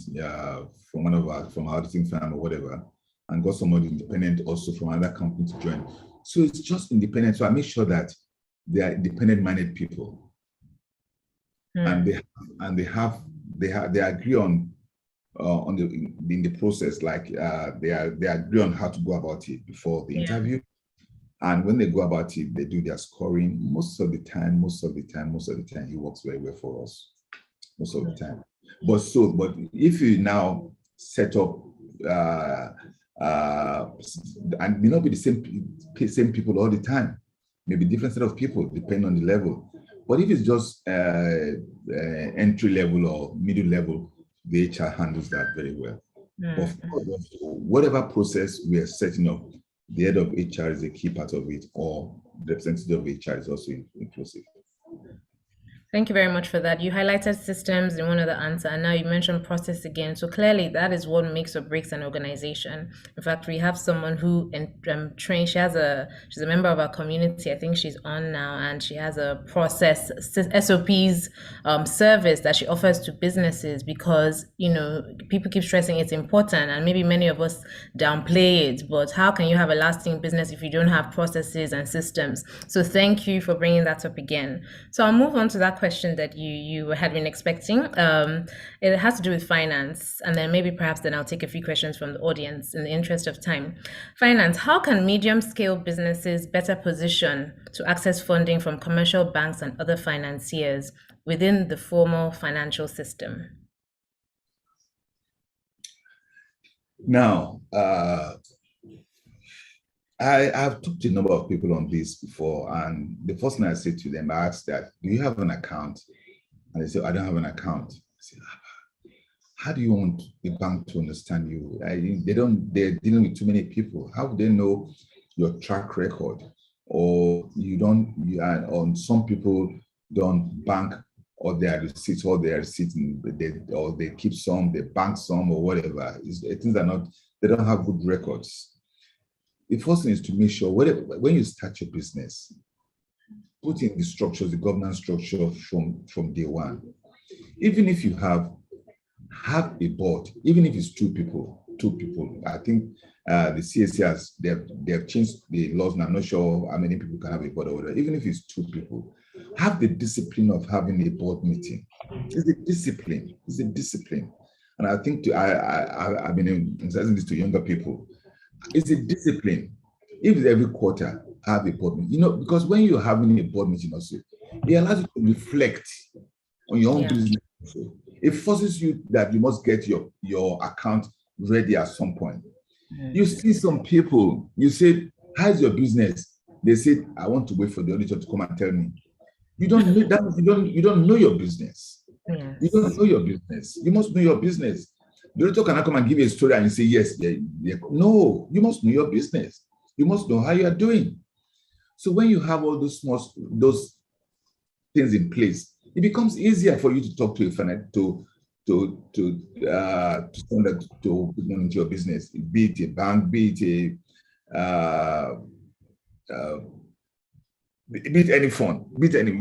[SPEAKER 3] from our auditing firm or whatever, and got somebody independent also from another company to join. So it's just independent. So I make sure that they are independent-minded people, and they agree on the process. Like they agree on how to go about it before the interview, and when they go about it, they do their scoring. Most of the time, it works very well for us. Most of the time, but if you now set up and may not be the same people all the time, maybe different set of people depending on the level. But if it's just entry level or middle level, the HR handles that very well. Of course, whatever process we are setting up, the head of HR is a key part of it, or the representative of HR is also inclusive.
[SPEAKER 2] Thank you very much for that. You highlighted systems in one of the answer, and now you mentioned process again. So clearly, that is what makes or breaks an organization. In fact, we have someone who trained. She's a member of our community. I think she's on now, and she has a process SOPs service that she offers to businesses because people keep stressing it's important, and maybe many of us downplay it. But how can you have a lasting business if you don't have processes and systems? So thank you for bringing that up again. So I'll move on to that question that you had been expecting. It has to do with finance, and then then I'll take a few questions from the audience in the interest of time. Finance, how can medium-scale businesses better position to access funding from commercial banks and other financiers within the formal financial system?
[SPEAKER 3] Now, I've talked to a number of people on this before, and the first thing I said to them, I asked that, do you have an account? And they said, I don't have an account. I said, how do you want the bank to understand you? They're dealing with too many people. How do they know your track record? Or on some people don't bank or their receipts, or they keep some, they bank some or whatever. Things are not, they don't have good records. The first thing is to make sure when you start your business, put in the structures, the governance structure from day one. Even if you have a board, even if it's two people. I think the CAC they have changed the laws, and I'm not sure how many people can have a board or whatever. Even if it's two people, have the discipline of having a board meeting. It's a discipline. It's a discipline. And I think I've been emphasizing this to younger people. It's a discipline. If it's every quarter, have a board meeting. Because when you're having a board meeting also, it allows you to reflect on your own business. It forces you that you must get your account ready at some point. You see some people, you say, how's your business? They say, I want to wait for the auditor to come and tell me. You don't know that. You don't know your business. Yes. You don't know your business. You must know your business. The auditor cannot come and give you a story and you say, yes. No, you must know your business. You must know how you are doing. So when you have all those things in place, it becomes easier for you to talk to someone to put money into your business, be it a bank, be it any fund, be it any,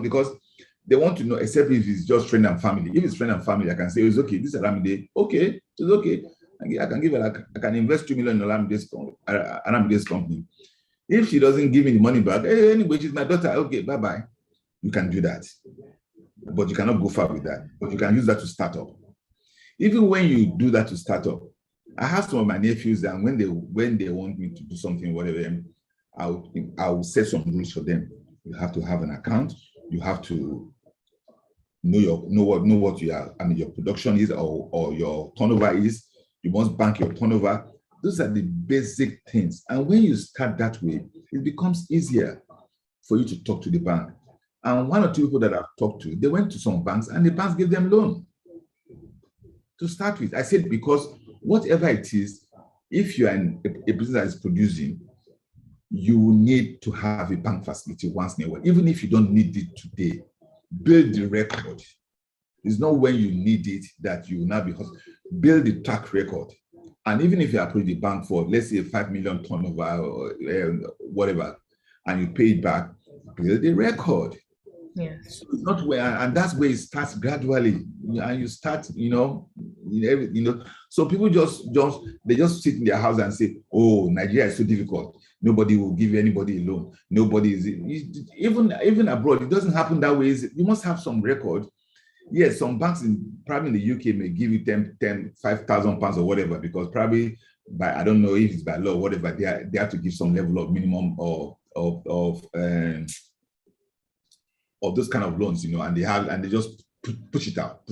[SPEAKER 3] because they want to know, except if it's just friend and family. If it's friend and family, I can say, it's okay, this is Aramide. Okay, it's okay. I can invest $2 million in Aramide's company. If she doesn't give me the money back, anyway, she's my daughter. Okay, bye-bye. You can do that. But you cannot go far with that. But you can use that to start up. Even when you do that to start up, I have some of my nephews, and when they want me to do something, whatever, I will set some rules for them. You have to have an account. You have to know what your production is or your turnover is. You must bank your turnover. Those are the basic things. And when you start that way, it becomes easier for you to talk to the bank. And one or two people that I've talked to, they went to some banks and the banks gave them loan to start with. I said, because whatever it is, if you're a business that is producing, you need to have a bank facility once in a while. Even if you don't need it today, build the record. It's not when you need it that you will now be build the track record. And even if you approach the bank for, let's say, 5 million turnover or whatever, and you pay it back, build the record.
[SPEAKER 2] Yes.
[SPEAKER 3] So it's not where, and that's where it starts gradually, and you start, so people just sit in their house and say, oh, Nigeria is so difficult. Nobody will give anybody a loan. Nobody is, even abroad, it doesn't happen that way. You must have some record. Yes, some banks probably in the UK may give you 5,000 pounds or whatever, because probably I don't know if it's by law or whatever, they have to give some level of minimum of those kind of loans, and they just push it out,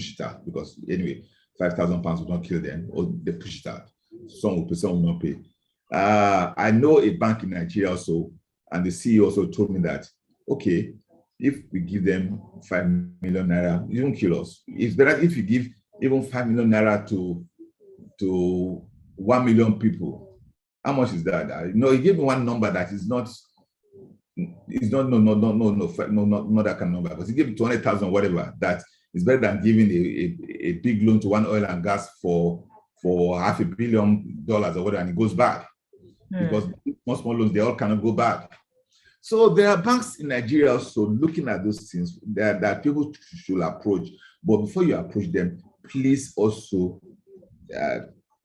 [SPEAKER 3] because anyway, 5,000 pounds will not kill them, or they push it out. Some will pay, some will not pay. I know a bank in Nigeria also, and the CEO also told me that, okay, if we give them 5 million naira, you don't kill us. It's better if you give even 5 million naira to 1 million people. How much is that? He gave me one number that is not. It's not that kind of number, because he gave 200,000 whatever. That is better than giving a big loan to one oil and gas for $500 million or whatever, and it goes bad. Because most small loans, they all cannot go bad. So there are banks in Nigeria also looking at those things that people should approach. But before you approach them, please also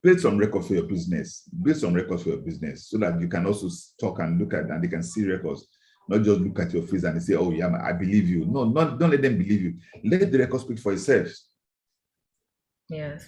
[SPEAKER 3] build some records for your business. Build some records for your business so that you can also talk and look at, and they can see records. Not just look at your face and say, oh yeah, I believe you. No, don't let them believe you. Let the record speak for itself.
[SPEAKER 2] Yes.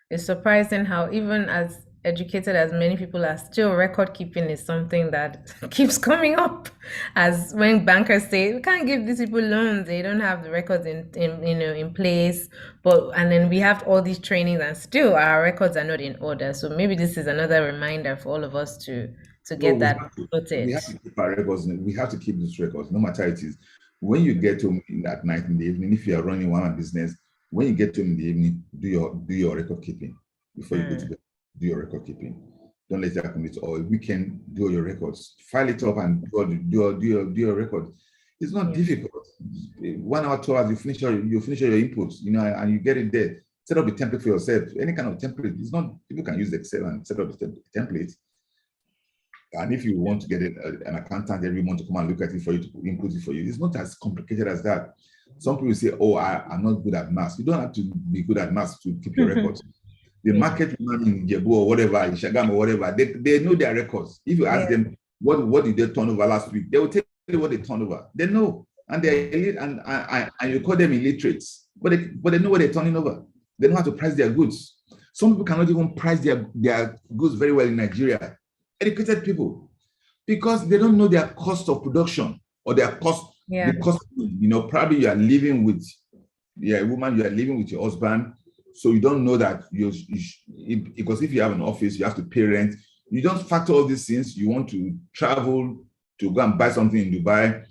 [SPEAKER 2] It's surprising how even as educated as many people are, still record keeping is something that keeps coming up. As when bankers say, we can't give these people loans, they don't have the records in place. And then we have all these trainings and still our records are not in order. So maybe this is another reminder for all of us to to
[SPEAKER 3] No,
[SPEAKER 2] get that
[SPEAKER 3] we have
[SPEAKER 2] noted?
[SPEAKER 3] to keep our records. We have to keep these records, no matter it is. When you get home at night in the evening, if you are running one business, when you get home in the evening, do your record keeping before you go to bed. Do your record keeping. Don't let it accumulate. Or weekend, do your records. File it up and do your record. It's not difficult. 1 hour, 2 hours, you finish your inputs, and you get it there. Set up a template for yourself. Any kind of template. It's not, people can use Excel and set up a template. And if you want to get an accountant every month to come and look at it for you, to input it for you, it's not as complicated as that. Some people say, oh, I'm not good at maths. You don't have to be good at maths to keep your records. The market woman in Jebu or whatever, in Shagam or whatever, they know their records. If you ask them, what did they turn over last week? They will tell you what they turned over. They know. And they're elite, and you call them illiterates. But they know what they're turning over. They know how to price their goods. Some people cannot even price their goods very well in Nigeria. Educated people, because they don't know their cost of production or their cost. The cost, probably you are living with a woman, you are living with your husband, so you don't know that because if you have an office, you have to pay rent. You don't factor all these things. You want to travel to go and buy something in Dubai,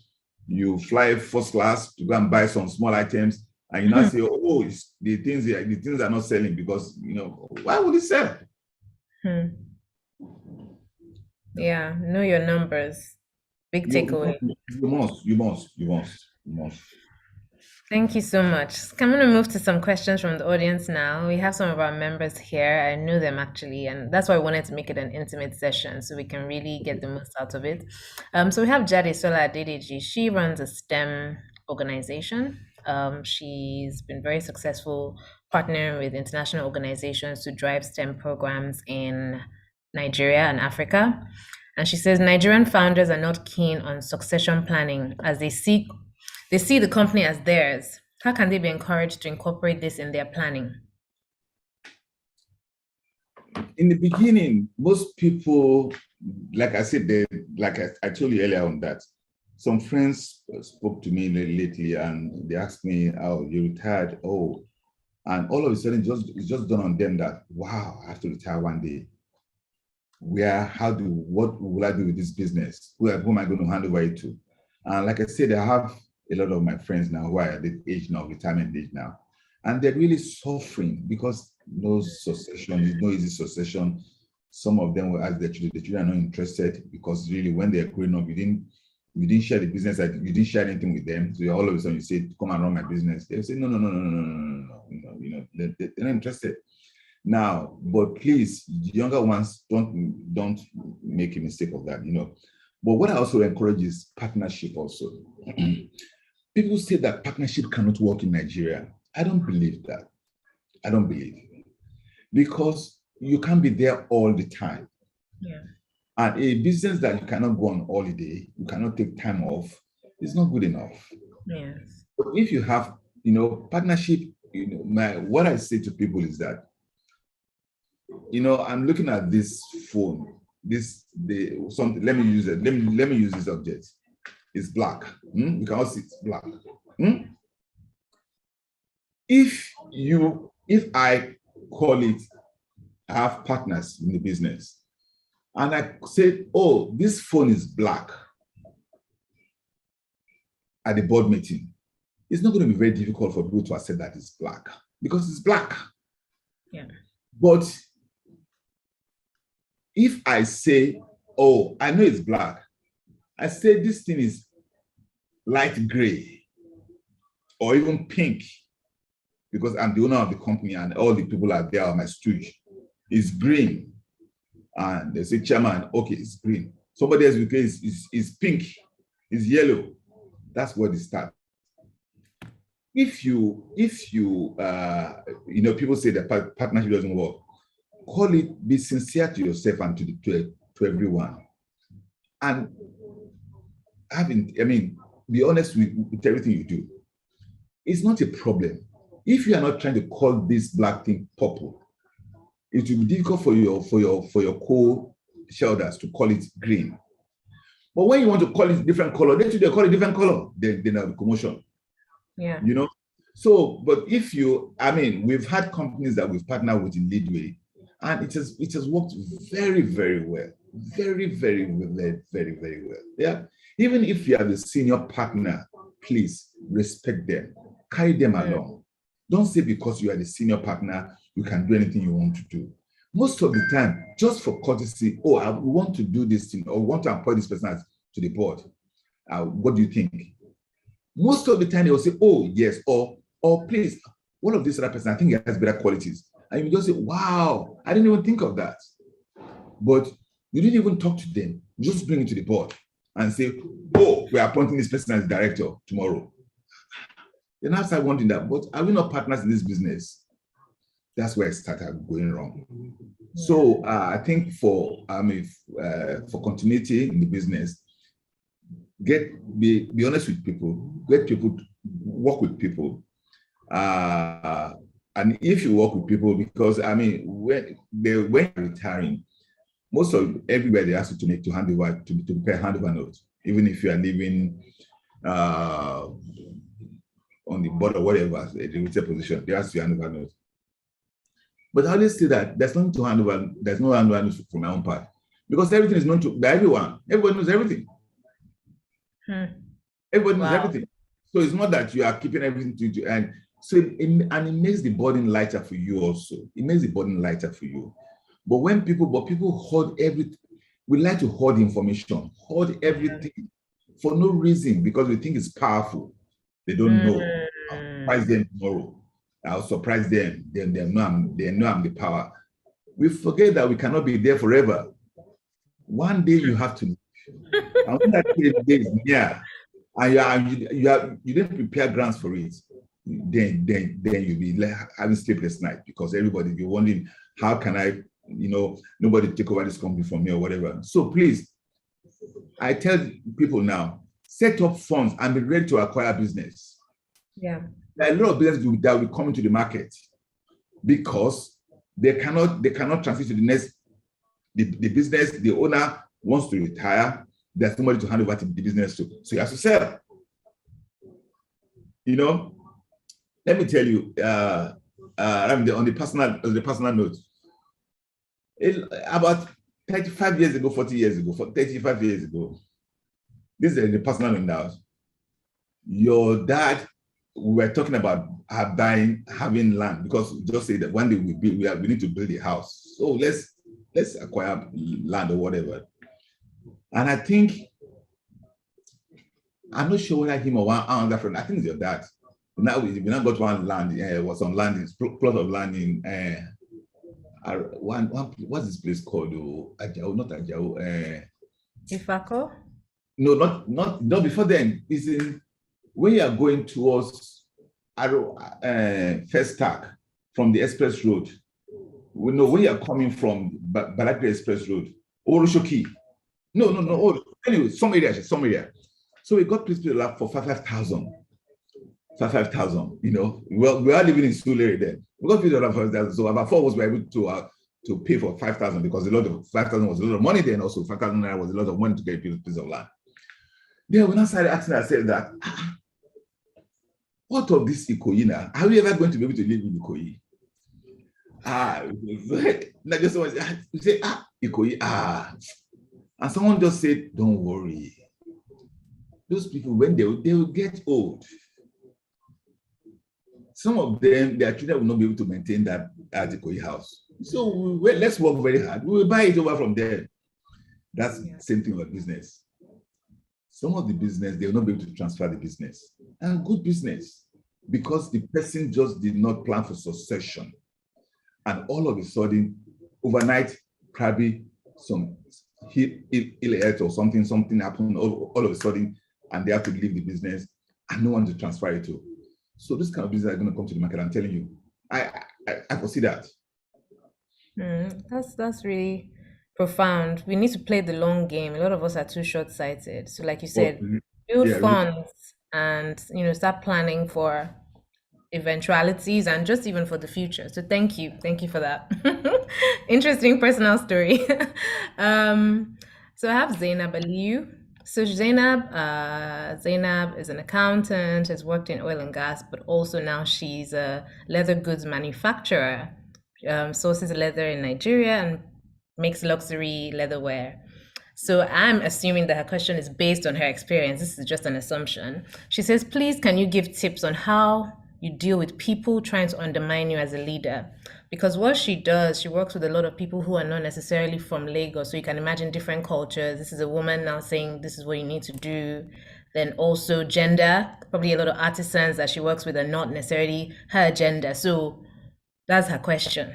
[SPEAKER 3] you fly first class to go and buy some small items, and you now say, oh, the things are not selling because why would it sell?
[SPEAKER 2] Yeah, know your numbers. Big takeaway.
[SPEAKER 3] You must.
[SPEAKER 2] Thank you so much. I'm going to move to some questions from the audience now. We have some of our members here. I know them actually, and that's why I wanted to make it an intimate session so we can really get the most out of it. So we have Jade Sola Adedeji. She runs a STEM organization. She's been very successful partnering with international organizations to drive STEM programs in Nigeria and Africa. And she says Nigerian founders are not keen on succession planning as they see the company as theirs. How can they be encouraged to incorporate this in their planning?
[SPEAKER 3] In the beginning, most people, like I said, I told you earlier on that, some friends spoke to me lately and they asked me, oh, you retired? Oh, and all of a sudden it's just dawned on them that, wow, I have to retire one day. What will I do with this business? Who am I going to hand over it to? And like I said, I have a lot of my friends now who are at the age now, retirement age now, and they're really suffering because no succession, there's no easy succession. Some of them will ask their children, the children are not interested because really when they're growing up, you didn't share the business, you didn't share anything with them. So all of a sudden you say, come and run my business. They'll say, no, they're not interested. Now, but please, the younger ones, don't make a mistake of that, But what I also encourage is partnership also. People say that partnership cannot work in Nigeria. I don't believe that. I don't believe it. Because you can't be there all the time.
[SPEAKER 2] Yeah.
[SPEAKER 3] And a business that you cannot go on holiday, you cannot take time off, is not good enough.
[SPEAKER 2] Yes.
[SPEAKER 3] But if you have, partnership, what I say to people is that, I'm looking at this phone. Let me use it. Let me use this object. It's black. You can all see it's black. If I call it, I have partners in the business, and I say, oh, this phone is black at the board meeting, it's not going to be very difficult for people to accept that it's black because it's black.
[SPEAKER 2] Yeah.
[SPEAKER 3] But if I say, oh, I know it's black, I say this thing is light gray or even pink because I'm the owner of the company and all the people are there on my stooge. It's green. And they say, chairman, okay, it's green. Somebody else will say it's pink, it's yellow. That's where they start. If you people say that partnership doesn't work, call it, be sincere to yourself and to everyone. And be honest with everything you do. It's not a problem. If you are not trying to call this black thing purple, it will be difficult for your co-shareholders to call it green. But when you want to call it different color, they call it different color. Then have commotion.
[SPEAKER 2] Yeah.
[SPEAKER 3] So, but if we've had companies that we've partnered with in Leadway, and it has worked very, very well. very, very well, very, very well. Yeah. Even if you are the senior partner, please respect them, carry them along. Don't say because you are the senior partner, you can do anything you want to do. Most of the time, just for courtesy, oh, I want to do this thing, or want to appoint this person to the board. What do you think? Most of the time, they will say, oh, yes, or please, one of these other person, I think he has better qualities. And you just say, wow, I didn't even think of that. But you didn't even talk to them. You just bring it to the board and say, oh, we're appointing this person as director tomorrow. Then I start wondering that, but are we not partners in this business? That's where it started going wrong. So I think for continuity in the business, be honest with people, get people to work with people. And if you work with people, because when you're retiring, most of everywhere they ask you to make to hand over to prepare handover notes, even if you are living on the board or whatever, the retail position, they ask you to hand over notes. But I always say that there's nothing to hand over, there's no hand over notes for my own part, because everything is known by everyone. Everyone knows everything. Everyone knows everything. So it's not that you are keeping everything to you, and so it makes the burden lighter for you also. It makes the burden lighter for you. But when people hoard everything, we like to hoard information, hoard everything for no reason, because we think it's powerful. They don't know. I'll surprise them tomorrow. I'll surprise them. They know I'm the power. We forget that we cannot be there forever. One day you have to leave. And when that day is near, and you didn't prepare grants for it, then you'll be having sleepless night, because everybody will be wondering, how can I, nobody take over this company from me or whatever. So please, I tell people now, set up funds and be ready to acquire business.
[SPEAKER 2] Yeah.
[SPEAKER 3] There are a lot of businesses that will come into the market because they cannot transition to the next, the business, the owner wants to retire, there's somebody to hand over to the business to. So you have to sell. Let me tell you, on the personal note, about 35 years ago, 40 years ago, 35 years ago, this is the personal note now. Your dad, we were talking about having land, because we just say that one day we need to build a house. So let's acquire land or whatever. And I think, I'm not sure whether him or one other friend, I think it's your dad. Now we now got one land, was on land, plot of land in what's this place called? Ajao, not Ajao.
[SPEAKER 2] Ifako?
[SPEAKER 3] No, not before then. It's in when you are going towards First Stack from the express road. We know when you are coming from Badagry Express Road, Oroshoki. No. Oh, anyway, some area. So we got this place for 5,000. 5,000. Well, we are living in Sulere then. We got people for 5,000. So about 4 of us were able to pay for 5,000, because 5,000 was a lot of money then. Also, 5,000 naira was a lot of money to get a piece of land. Then when I started asking ourselves that, what of this Ikoyi now? Are we ever going to be able to live in Ikoyi? Not just someone say, Ikoyi, and someone just said, don't worry. Those people, when they will get old, some of them, their children will not be able to maintain that Ikoyi house. So let's work very hard. We will buy it over from there. That's the same thing with business. Some of the business, they will not be able to transfer the business. And good business, because the person just did not plan for succession. And all of a sudden, overnight, probably some ill health or something happened all of a sudden, and they have to leave the business and no one to transfer it to. So this kind of business are going to come to the market. I'm telling you, I foresee that.
[SPEAKER 2] That's really profound. We need to play the long game. A lot of us are too short-sighted. So, like you said, build funds and start planning for eventualities and just even for the future. So thank you for that. Interesting personal story. So I have Zainab Aliyu. So Zainab is an accountant, has worked in oil and gas, but also now she's a leather goods manufacturer, sources leather in Nigeria and makes luxury leatherware. So I'm assuming that her question is based on her experience. This is just an assumption. She says, please, can you give tips on how you deal with people trying to undermine you as a leader? Because what she does, she works with a lot of people who are not necessarily from Lagos. So you can imagine different cultures. This is a woman now saying, this is what you need to do. Then also gender, probably a lot of artisans that she works with are not necessarily her gender. So that's her question.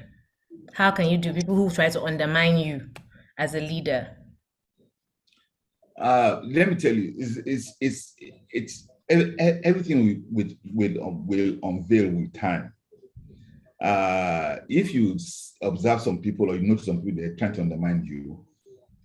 [SPEAKER 2] How can you do people who try to undermine you as a leader?
[SPEAKER 3] Let me tell you, it's everything will unveil with time. If you observe some people or you notice some people they're trying to undermine you,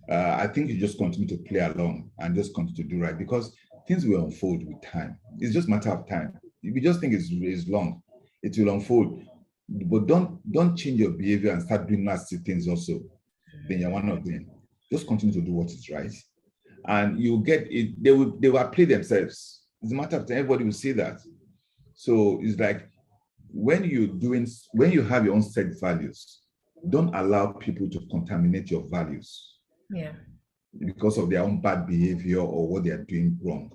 [SPEAKER 3] I think you just continue to play along and just continue to do right, because things will unfold with time. It's just a matter of time. If you just think it's long, it will unfold. But don't change your behavior and start doing nasty things also. Then you're one of them. Just continue to do what is right, and you get it. They will apply themselves. It's a matter of time. Everybody will say that. So it's like when you have your own set values, don't allow people to contaminate your values.
[SPEAKER 2] Yeah.
[SPEAKER 3] Because of their own bad behavior or what they are doing wrong.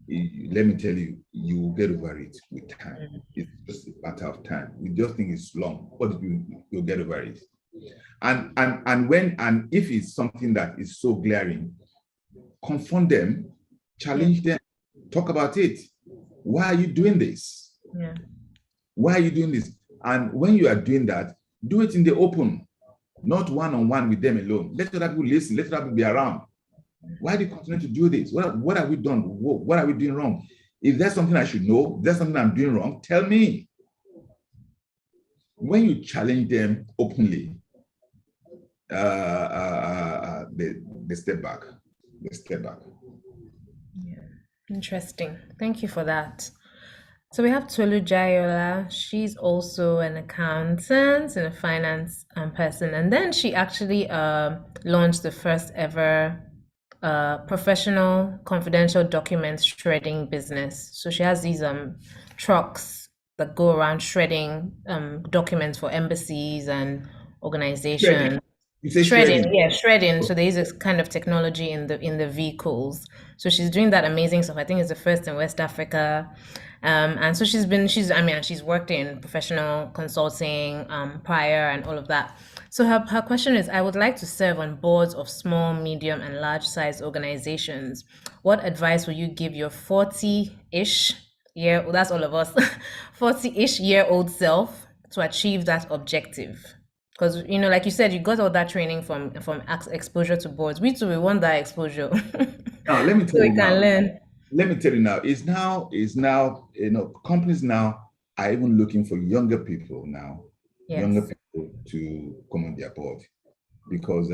[SPEAKER 3] Let me tell you, you will get over it with time. It's just a matter of time. You just think it's long, but you'll get over it. And if it's something that is so glaring, confront them, challenge them, talk about it. Why are you doing this?
[SPEAKER 2] Yeah.
[SPEAKER 3] Why are you doing this? And when you are doing that, do it in the open, not one-on-one with them alone. Let other people listen, let other people be around. Why do you continue to do this? What have we done? What are we doing wrong? If there's something I should know, if there's something I'm doing wrong, tell me. When you challenge them openly, they step back. They step back.
[SPEAKER 2] Yeah. Interesting. Thank you for that. So we have Tolu Jayola. She's also an accountant and a finance person. And then she actually launched the first ever professional confidential documents shredding business. So she has these trucks that go around shredding documents for embassies and organizations.
[SPEAKER 3] You say
[SPEAKER 2] Shredding, yeah, shredding. So there is a kind of technology in the vehicles. So she's doing that amazing stuff. I think it's the first in West Africa. And so she's worked in professional consulting prior and all of that. So her question is, I would like to serve on boards of small, medium, and large size organizations. What advice will you give your 40-ish year, well, that's all of us, 40-ish year old self to achieve that objective? Because, like you said, you got all that training from exposure to boards. We too, we want that exposure.
[SPEAKER 3] Now, let me tell
[SPEAKER 2] so
[SPEAKER 3] you
[SPEAKER 2] we
[SPEAKER 3] now.
[SPEAKER 2] can learn.
[SPEAKER 3] Let me tell you now, is now, companies now are even looking for younger people now, younger people to come on their board, because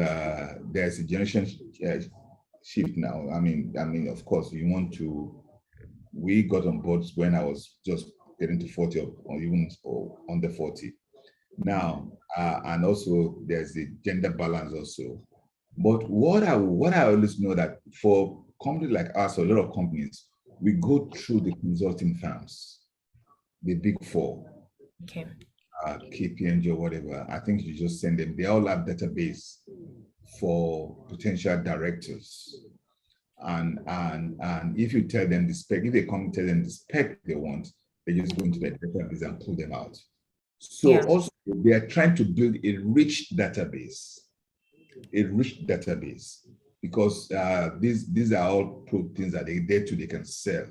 [SPEAKER 3] there's a generation shift now. I mean, of course, we got on boards when I was just getting to 40 or even under 40. Now, and also there's the gender balance also. But what I always know that for companies like us, a lot of companies, we go through the consulting firms, the big four,
[SPEAKER 2] Okay.
[SPEAKER 3] KPMG or whatever. I think you just send them. They all have database for potential directors. And if you tell them the spec, if they come tell them the spec they want, they just go into the database and pull them out. So also they are trying to build a rich database, because these are all things that they can sell.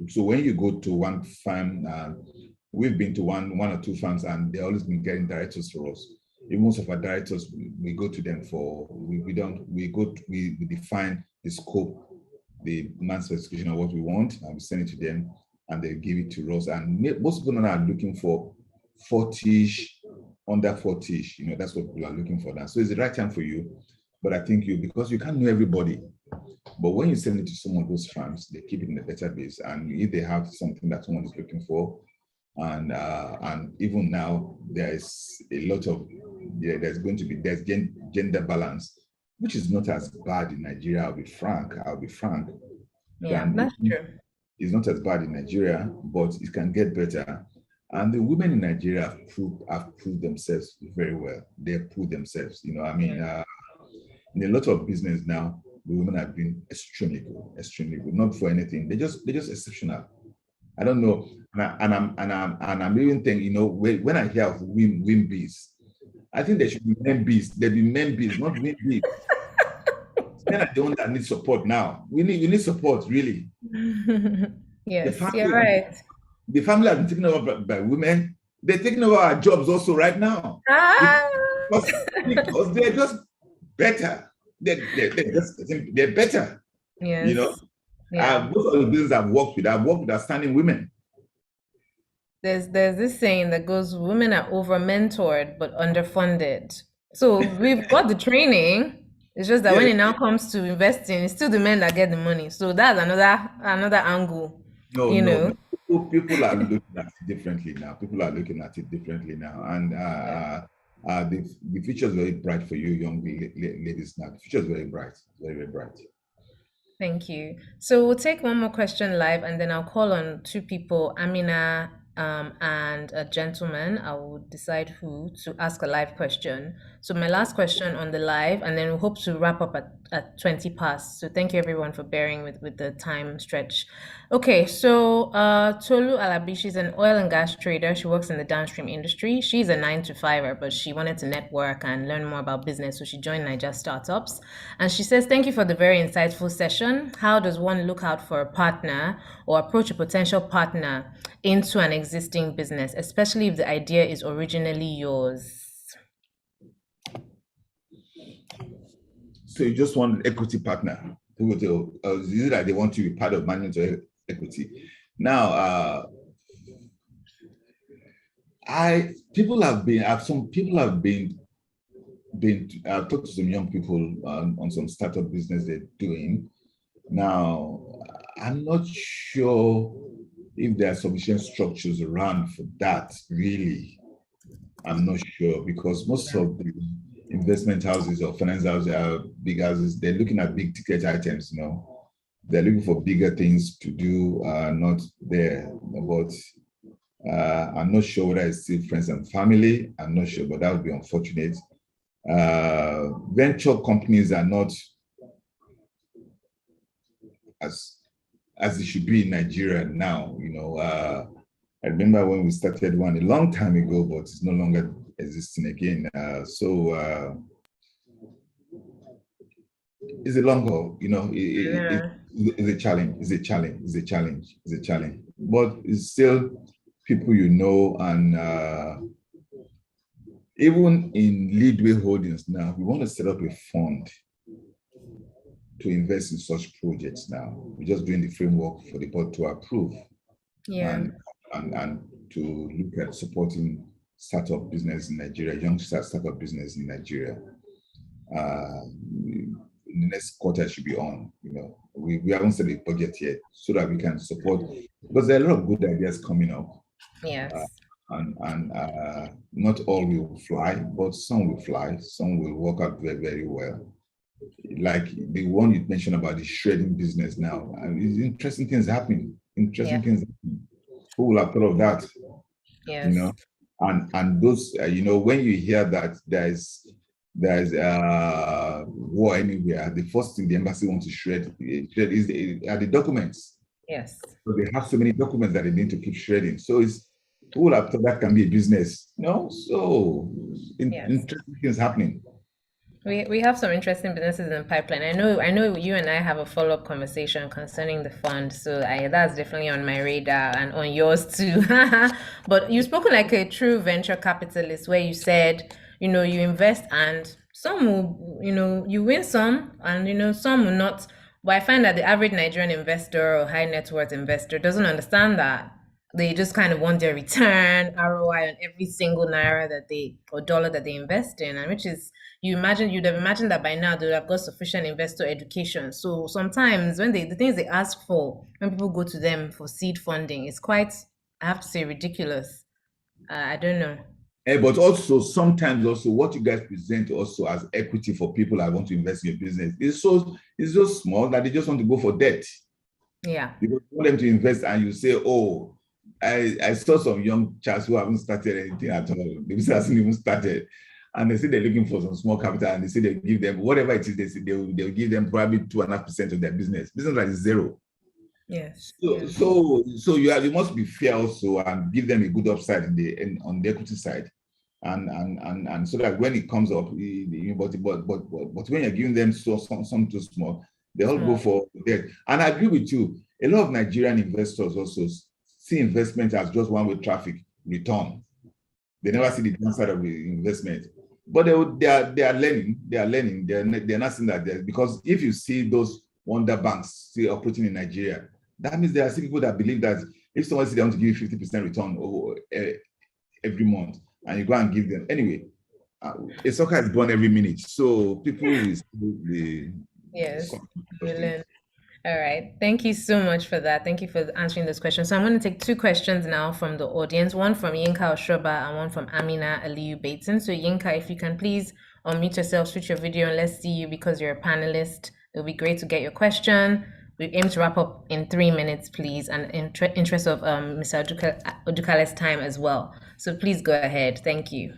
[SPEAKER 3] So when you go to one firm, we've been to one or two firms, and they've always been getting directors for us. In most of our directors, we go to them we define the scope, the demand specification of what we want, and we send it to them, and they give it to us. And most people now are looking for 40-ish, under 40-ish. That's what people are looking for now. So it's the right time for you. But I think because you can't know everybody. But when you send it to some of those firms, they keep it in the database. And if they have something that someone is looking for, and even now there's a lot of there's gender balance, which is not as bad in Nigeria. I'll be frank.
[SPEAKER 2] Yeah, that's true.
[SPEAKER 3] It's not as bad in Nigeria, but it can get better. And the women in Nigeria have proved themselves very well. They've proved themselves. In a lot of business now, the women have been extremely good. Not for anything. They're just exceptional. I don't know, and I'm even thinking, when I hear of win bees, I think there should be men bees. There be men bees, not win bees. Men are the ones that need support now. We need support, really.
[SPEAKER 2] Yes, you're right.
[SPEAKER 3] The family have been taken over by women. They're taking over our jobs also right now. Because they're just better. They're better.
[SPEAKER 2] Yes.
[SPEAKER 3] Most of the businesses I've worked with outstanding women.
[SPEAKER 2] There's this saying that goes, women are over-mentored but underfunded. So we've got the training. It's just that when it now comes to investing, it's still the men that get the money. So that's another angle.
[SPEAKER 3] No. People are looking at it differently now. And the future is very bright for you, young ladies now. The future is very bright, very, very bright.
[SPEAKER 2] Thank you. So we'll take one more question live, and then I'll call on two people, Amina and a gentleman. I will decide who to ask a live question. So my last question on the live, and then we hope to wrap up at 20 past. So thank you everyone for bearing with the time stretch. Okay, so Tolu Alabi, she's an oil and gas trader. She works in the downstream industry. She's a 9-to-5er, but she wanted to network and learn more about business. So she joined Niger Startups. And she says, thank you for the very insightful session. How does one look out for a partner or approach a potential partner into an existing business, especially if the idea is originally yours?
[SPEAKER 3] So you just want an equity partner. Is it like they want to be part of management equity? Now, I've talked to some young people on some startup business they're doing. Now, I'm not sure if there are sufficient structures around for that, really. I'm not sure, because most of the investment houses or finance houses are big houses. They're looking at big ticket items, They're looking for bigger things to do, not there. But I'm not sure whether it's still friends and family. I'm not sure, but that would be unfortunate. Venture companies are not as it should be in Nigeria now. I remember when we started one a long time ago, but it's no longer existing again. It's a long haul, it's a challenge. But it's still people and even in Leadway Holdings now, we want to set up a fund to invest in such projects now. We're just doing the framework for the board to approve. And to look at supporting startup business in Nigeria, young startup business in Nigeria. In the next quarter should be on. We haven't set a budget yet, so that we can support, because there are a lot of good ideas coming up.
[SPEAKER 2] Yes.
[SPEAKER 3] And not all will fly, but some will fly. Some will work out very, very well. Like the one you mentioned about the shredding business now. Interesting things happening. Who will have thought of that?
[SPEAKER 2] Yes.
[SPEAKER 3] And those, when you hear that there's war anywhere, the first thing the embassy wants to shred are the documents.
[SPEAKER 2] Yes.
[SPEAKER 3] So they have so many documents that they need to keep shredding. So who will have thought that can be a business? So interesting things happening.
[SPEAKER 2] We have some interesting businesses in the pipeline. I know you and I have a follow-up conversation concerning the fund, so that's definitely on my radar and on yours too. But you've spoken like a true venture capitalist, where you said, you invest and some will, you win some and some will not. But I find that the average Nigerian investor or high net worth investor doesn't understand that. They just kind of want their return, ROI on every single naira or dollar that they invest in, and which is, you'd have imagined that by now they would have got sufficient investor education. So sometimes when the things they ask for, when people go to them for seed funding, it's quite, I have to say, ridiculous. I don't know.
[SPEAKER 3] But also sometimes what you guys present also as equity for people that want to invest in your business is so small that they just want to go for debt.
[SPEAKER 2] Yeah.
[SPEAKER 3] Because you want them to invest and you say, I saw some young chaps who haven't started anything at all. The business hasn't even started. And they say they're looking for some small capital, and they say they give them whatever it is. They say they'll give them probably 2.5% of their business. Business like zero.
[SPEAKER 2] Yes.
[SPEAKER 3] So you must be fair also and give them a good upside on the equity side, and so that when it comes up, but when you're giving them some too small, they all go for debt. And I agree with you. A lot of Nigerian investors also see investment as just one-way traffic return. They never see the downside of the investment. But they are learning. They're not seeing that because if you see those wonder banks still operating in Nigeria, that means there are still people that believe that if someone says they want to give you 50% return every month, and you go and give them anyway, a soccer is born every minute, so people will still
[SPEAKER 2] yes. All right. Thank you so much for that. Thank you for answering this question. So I'm going to take two questions now from the audience, one from Yinka Oshoba and one from Amina Aliyu Bateson. So Yinka, if you can please unmute yourself, switch your video, and let's see you because you're a panelist. It'll be great to get your question. We aim to wrap up in 3 minutes, please, and in interest of Mr. Odukale's time as well. So please go ahead. Thank you.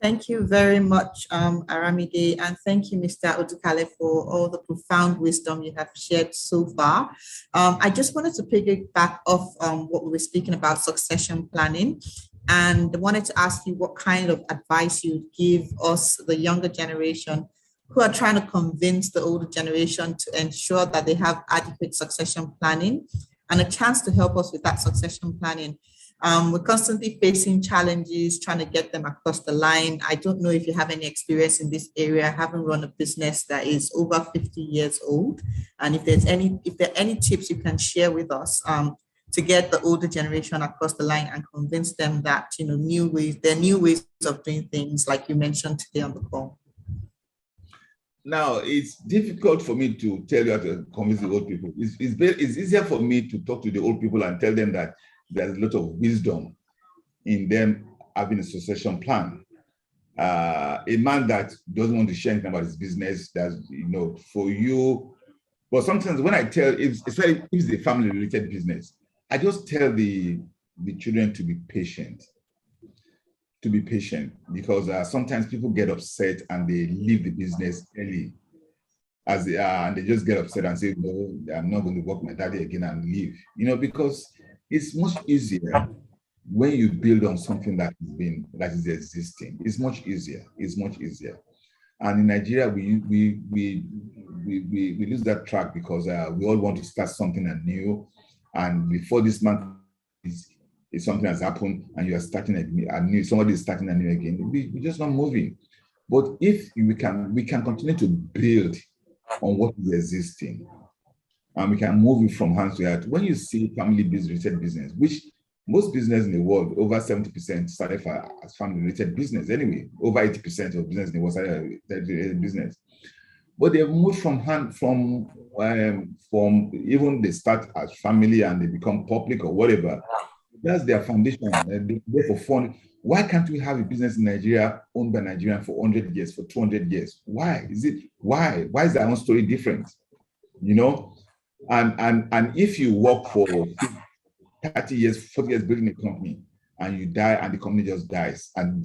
[SPEAKER 1] Thank you very much, Aramide, and thank you, Mr. Odukale, for all the profound wisdom you have shared so far. I just wanted to piggyback off what we were speaking about, succession planning, and wanted to ask you what kind of advice you'd give us, the younger generation, who are trying to convince the older generation to ensure that they have adequate succession planning and a chance to help us with that succession planning. We're constantly facing challenges, trying to get them across the line. I don't know if you have any experience in this area. I haven't run a business that is over 50 years old. And if there are any tips you can share with us to get the older generation across the line and convince them that, there are new ways of doing things, like you mentioned today on the call.
[SPEAKER 3] Now, it's difficult for me to tell you how to convince the old people. It's easier for me to talk to the old people and tell them that there's a lot of wisdom in them having a succession plan. A man that doesn't want to share anything about his business, that's, for you. But sometimes when I tell, especially if it's a family-related business, I just tell the children to be patient. Because sometimes people get upset and they leave the business early and they just get upset and say, no, I'm not going to work with my daddy again and leave, because it's much easier when you build on something that is existing. It's much easier. And in Nigeria, we lose that track because we all want to start something anew. And before this month if something has happened and you are starting anew, somebody is starting anew again, we're just not moving. But if we can continue to build on what is existing, and we can move it from hand to heart. When you see family-related business, which most business in the world, over 70% started as family-related business anyway, over 80% of business in the world started business. But they've moved from even they start as family and they become public or whatever. That's their foundation. They're for fun. Why can't we have a business in Nigeria owned by Nigerians for 100 years, for 200 years? Why is their own story different? And if you work for 30 years, 40 years building a company, and you die and the company just dies, and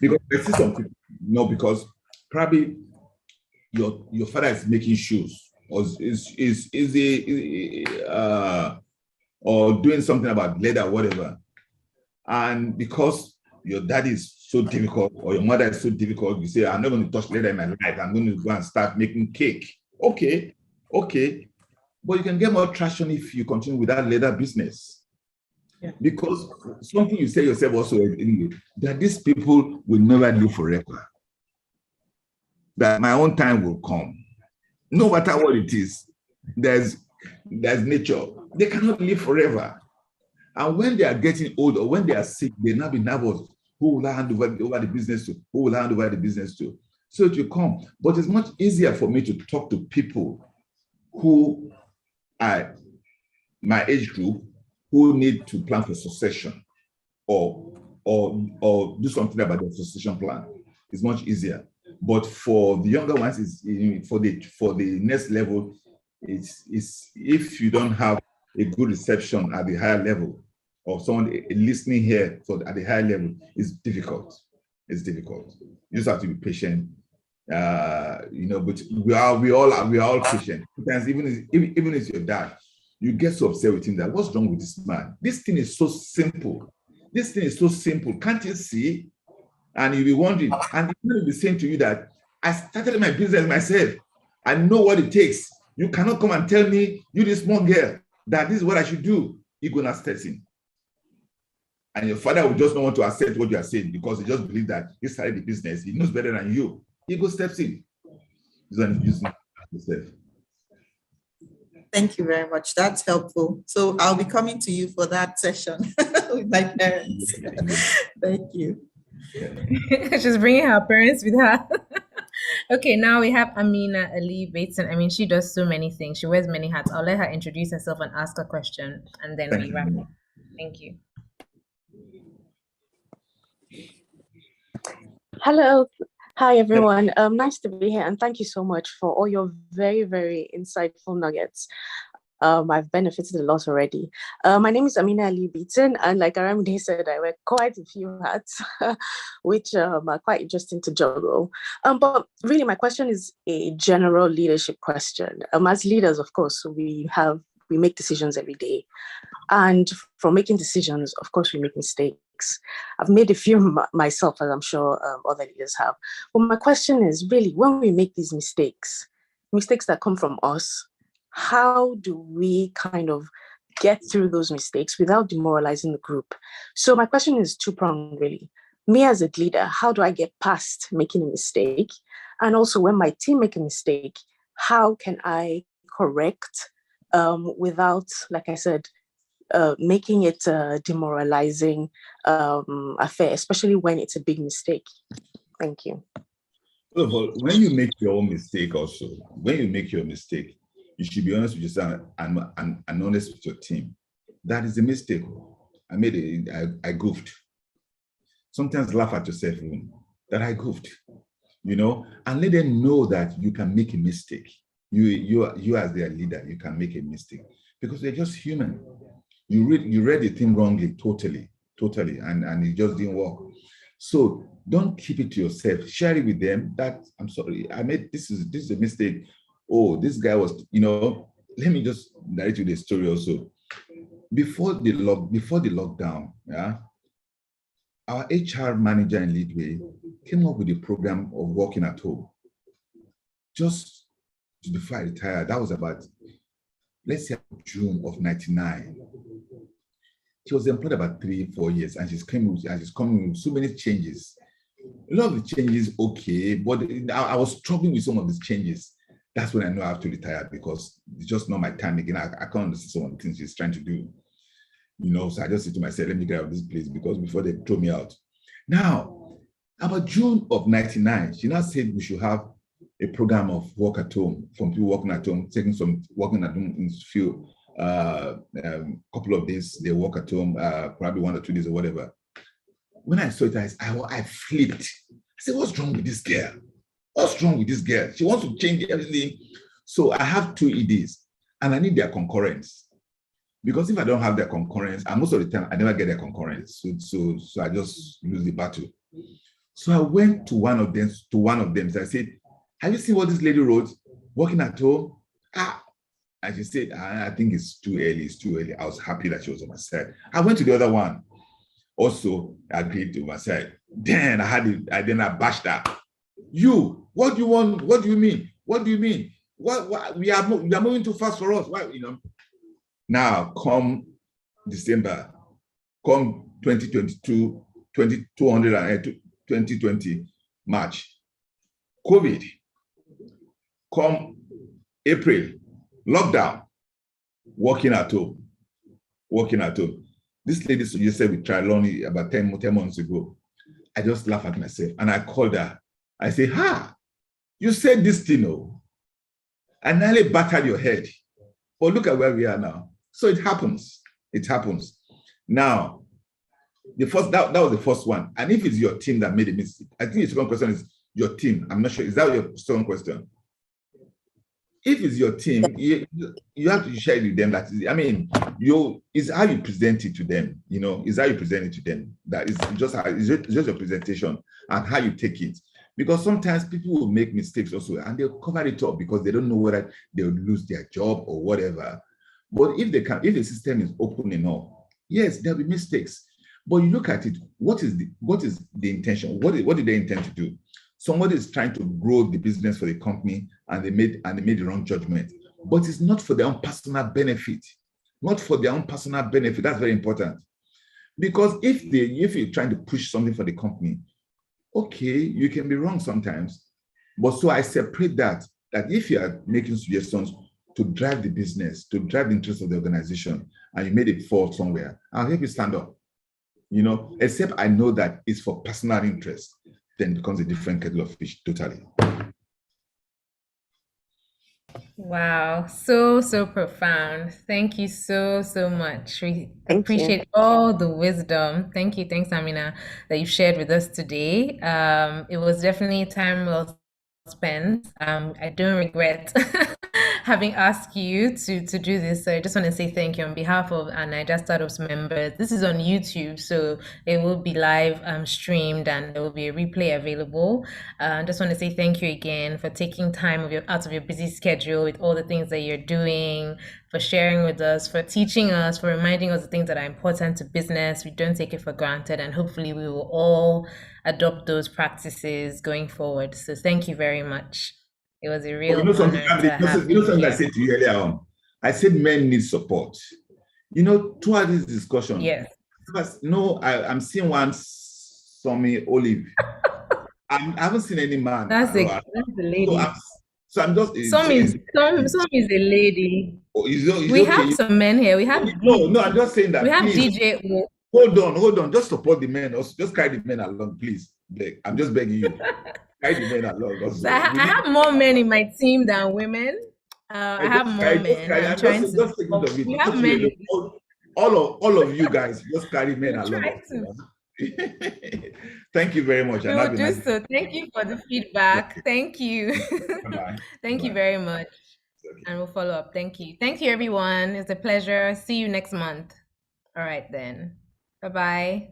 [SPEAKER 3] because I see some people, because probably your father is making shoes or doing something about leather or whatever, and because your daddy is so difficult or your mother is so difficult, you say, I'm not going to touch leather in my life, I'm going to go and start making cake. Okay, but you can get more traction if you continue with that leather business. Yeah. Because something you say yourself also, that these people will never live forever. That my own time will come. No matter what it is, there's nature. They cannot live forever. And when they are getting old or when they are sick, they now be nervous. Who will I hand over the business to? Who will I hand over the business to? So it will come. But it's much easier for me to talk to people who are my age group, who need to plan for succession or do something about their succession plan. It's much easier. But for the younger ones, for the next level, it's if you don't have a good reception at the higher level, or someone listening here at the higher level is difficult. It's difficult. You just have to be patient. But we are all patient. Sometimes even if your dad, you get so upset with him that what's wrong with this man? This thing is so simple. This thing is so simple. Can't you see? And you'll be wondering, and he will be saying to you that I started my business myself. I know what it takes. You cannot come and tell me, you this small girl, that this is what I should do. You're gonna step in. And your father will just not want to accept what you are saying because he just believes that he started the business. He knows better than you. He goes steps in. He's going to use himself.
[SPEAKER 1] Thank you very much. That's helpful. So I'll be coming to you for that session with my parents. Thank you.
[SPEAKER 2] She's bringing her parents with her. Okay, now we have Amina Ali Bateson. I mean, she does so many things. She wears many hats. I'll let her introduce herself and ask a question, and then we wrap up. Thank you.
[SPEAKER 4] Hello. Hi, everyone. Nice to be here, and thank you so much for all your very, very insightful nuggets. I've benefited a lot already. My name is Amina Ali Beaton, and like Aramide said, I wear quite a few hats, which are quite interesting to juggle. But really, my question is a general leadership question. As leaders, of course, we make decisions every day. And from making decisions, of course, we make mistakes. I've made a few myself, as I'm sure other leaders have. But my question is really, when we make these mistakes that come from us, how do we kind of get through those mistakes without demoralizing the group? So my question is two-pronged, really. Me as a leader, how do I get past making a mistake? And also when my team make a mistake, how can I correct without, like I said, making it a demoralizing affair, especially when it's a big mistake? Thank you.
[SPEAKER 3] First of all, when you make your own mistake you should be honest with yourself and honest with your team. That is a mistake. I goofed. Sometimes laugh at yourself that I goofed, and let them know that you can make a mistake. You as their leader, you can make a mistake because they're just human. You read the thing wrongly, totally, and it just didn't work. So don't keep it to yourself. Share it with them that I'm sorry, I made this is a mistake. Oh, this guy was, let me just narrate you the story also. Before the lockdown, our HR manager in Leadway came up with a program of working at home. Just before I retired, that was about, let's say, June of 99. She was employed about 3-4 years, and she's coming with so many changes. A lot of the changes, okay, but I was struggling with some of these changes. That's when I know I have to retire because it's just not my time again. I can't understand some of the things she's trying to do. So I just said to myself, let me get out of this place because before they throw me out. Now, about June of 99, she now said we should have a program of work at home, from people working at home, taking some working at home in a few couple of days, they work at home, probably 1 or 2 days or whatever. When I saw it, I flipped. I said, what's wrong with this girl? What's wrong with this girl? She wants to change everything. So I have 2 EDs and I need their concurrence. Because if I don't have their concurrence, and most of the time I never get their concurrence. So I just lose the battle. So I went to one of them. So I said, have you seen what this lady wrote? Working at home? And she said, I think it's too early. I was happy that she was on my side. I went to the other one. Also, I agreed to my side. Then I bashed her. You, what do you want? What do you mean? What do you mean? What we are moving too fast for us. Why, Now, come December, come 2022, 2020 March, COVID. Come April, lockdown, working at home. This lady suggested we try only about 10 months ago. I just laughed at myself and I called her. I say, you said this thing, I nearly battered your head. But look at where we are now. So it happens. Now, that was the first one. And if it's your team that made a mistake, I think the second question is your team. I'm not sure. Is that your second question? if it's your team, you have to share it with them. That is, I mean, it's how you present it to them. It's how you present it to them. That is it's just your presentation and how you take it. Because sometimes people will make mistakes also, and they'll cover it up because they don't know whether they'll lose their job or whatever. But if the system is open enough, yes, there'll be mistakes. But you look at it, what is the intention? What did they intend to do? Somebody is trying to grow the business for the company, and they made the wrong judgment. But it's not for their own personal benefit. Not for their own personal benefit. That's very important. Because if you're trying to push something for the company, okay, you can be wrong sometimes. But so I separate that if you are making suggestions to drive the business, to drive the interest of the organization, and you made it fall somewhere, I'll help you stand up. Except I know that it's for personal interest, then it becomes a different kettle of fish totally.
[SPEAKER 2] Wow, so profound. Thank you so much. We
[SPEAKER 4] Thank you.
[SPEAKER 2] appreciate all the wisdom. Thanks, Amina, that you shared with us today. It was definitely time well spent. I don't regret having asked you to do this. So I just want to say thank you on behalf of our Niger Startups members. This is on YouTube, so it will be live streamed, and there will be a replay available. I just want to say thank you again for taking time out of your busy schedule with all the things that you're doing, for sharing with us, for teaching us, for reminding us the things that are important to business. We don't take it for granted, and hopefully we will all adopt those practices going forward. So thank you very much. It was a real honor to have you
[SPEAKER 3] something
[SPEAKER 2] here.
[SPEAKER 3] I said to you earlier on. I said men need support. Throughout this discussion,
[SPEAKER 2] yes.
[SPEAKER 3] I'm seeing one Somi Olive. I haven't seen any man.
[SPEAKER 2] That's a lady.
[SPEAKER 3] So I'm just.
[SPEAKER 2] Some is a lady. We
[SPEAKER 3] okay.
[SPEAKER 2] have some men here. We have
[SPEAKER 3] no. I'm just saying that.
[SPEAKER 2] We have
[SPEAKER 3] please,
[SPEAKER 2] DJ.
[SPEAKER 3] Hold on. Just support the men. Also, just carry the men along, please. I'm just begging you. Carry the men along. Also.
[SPEAKER 2] I have more men in my team than women. I have more men. I'm trying to. We have men.
[SPEAKER 3] All of you guys, just carry men along. Thank you very much.
[SPEAKER 2] We will do so. Thank you for the feedback. Thank you. Thank you very much. Okay. And we'll follow up. Thank you. Thank you, everyone. It's a pleasure. See you next month. All right, then. Bye-bye.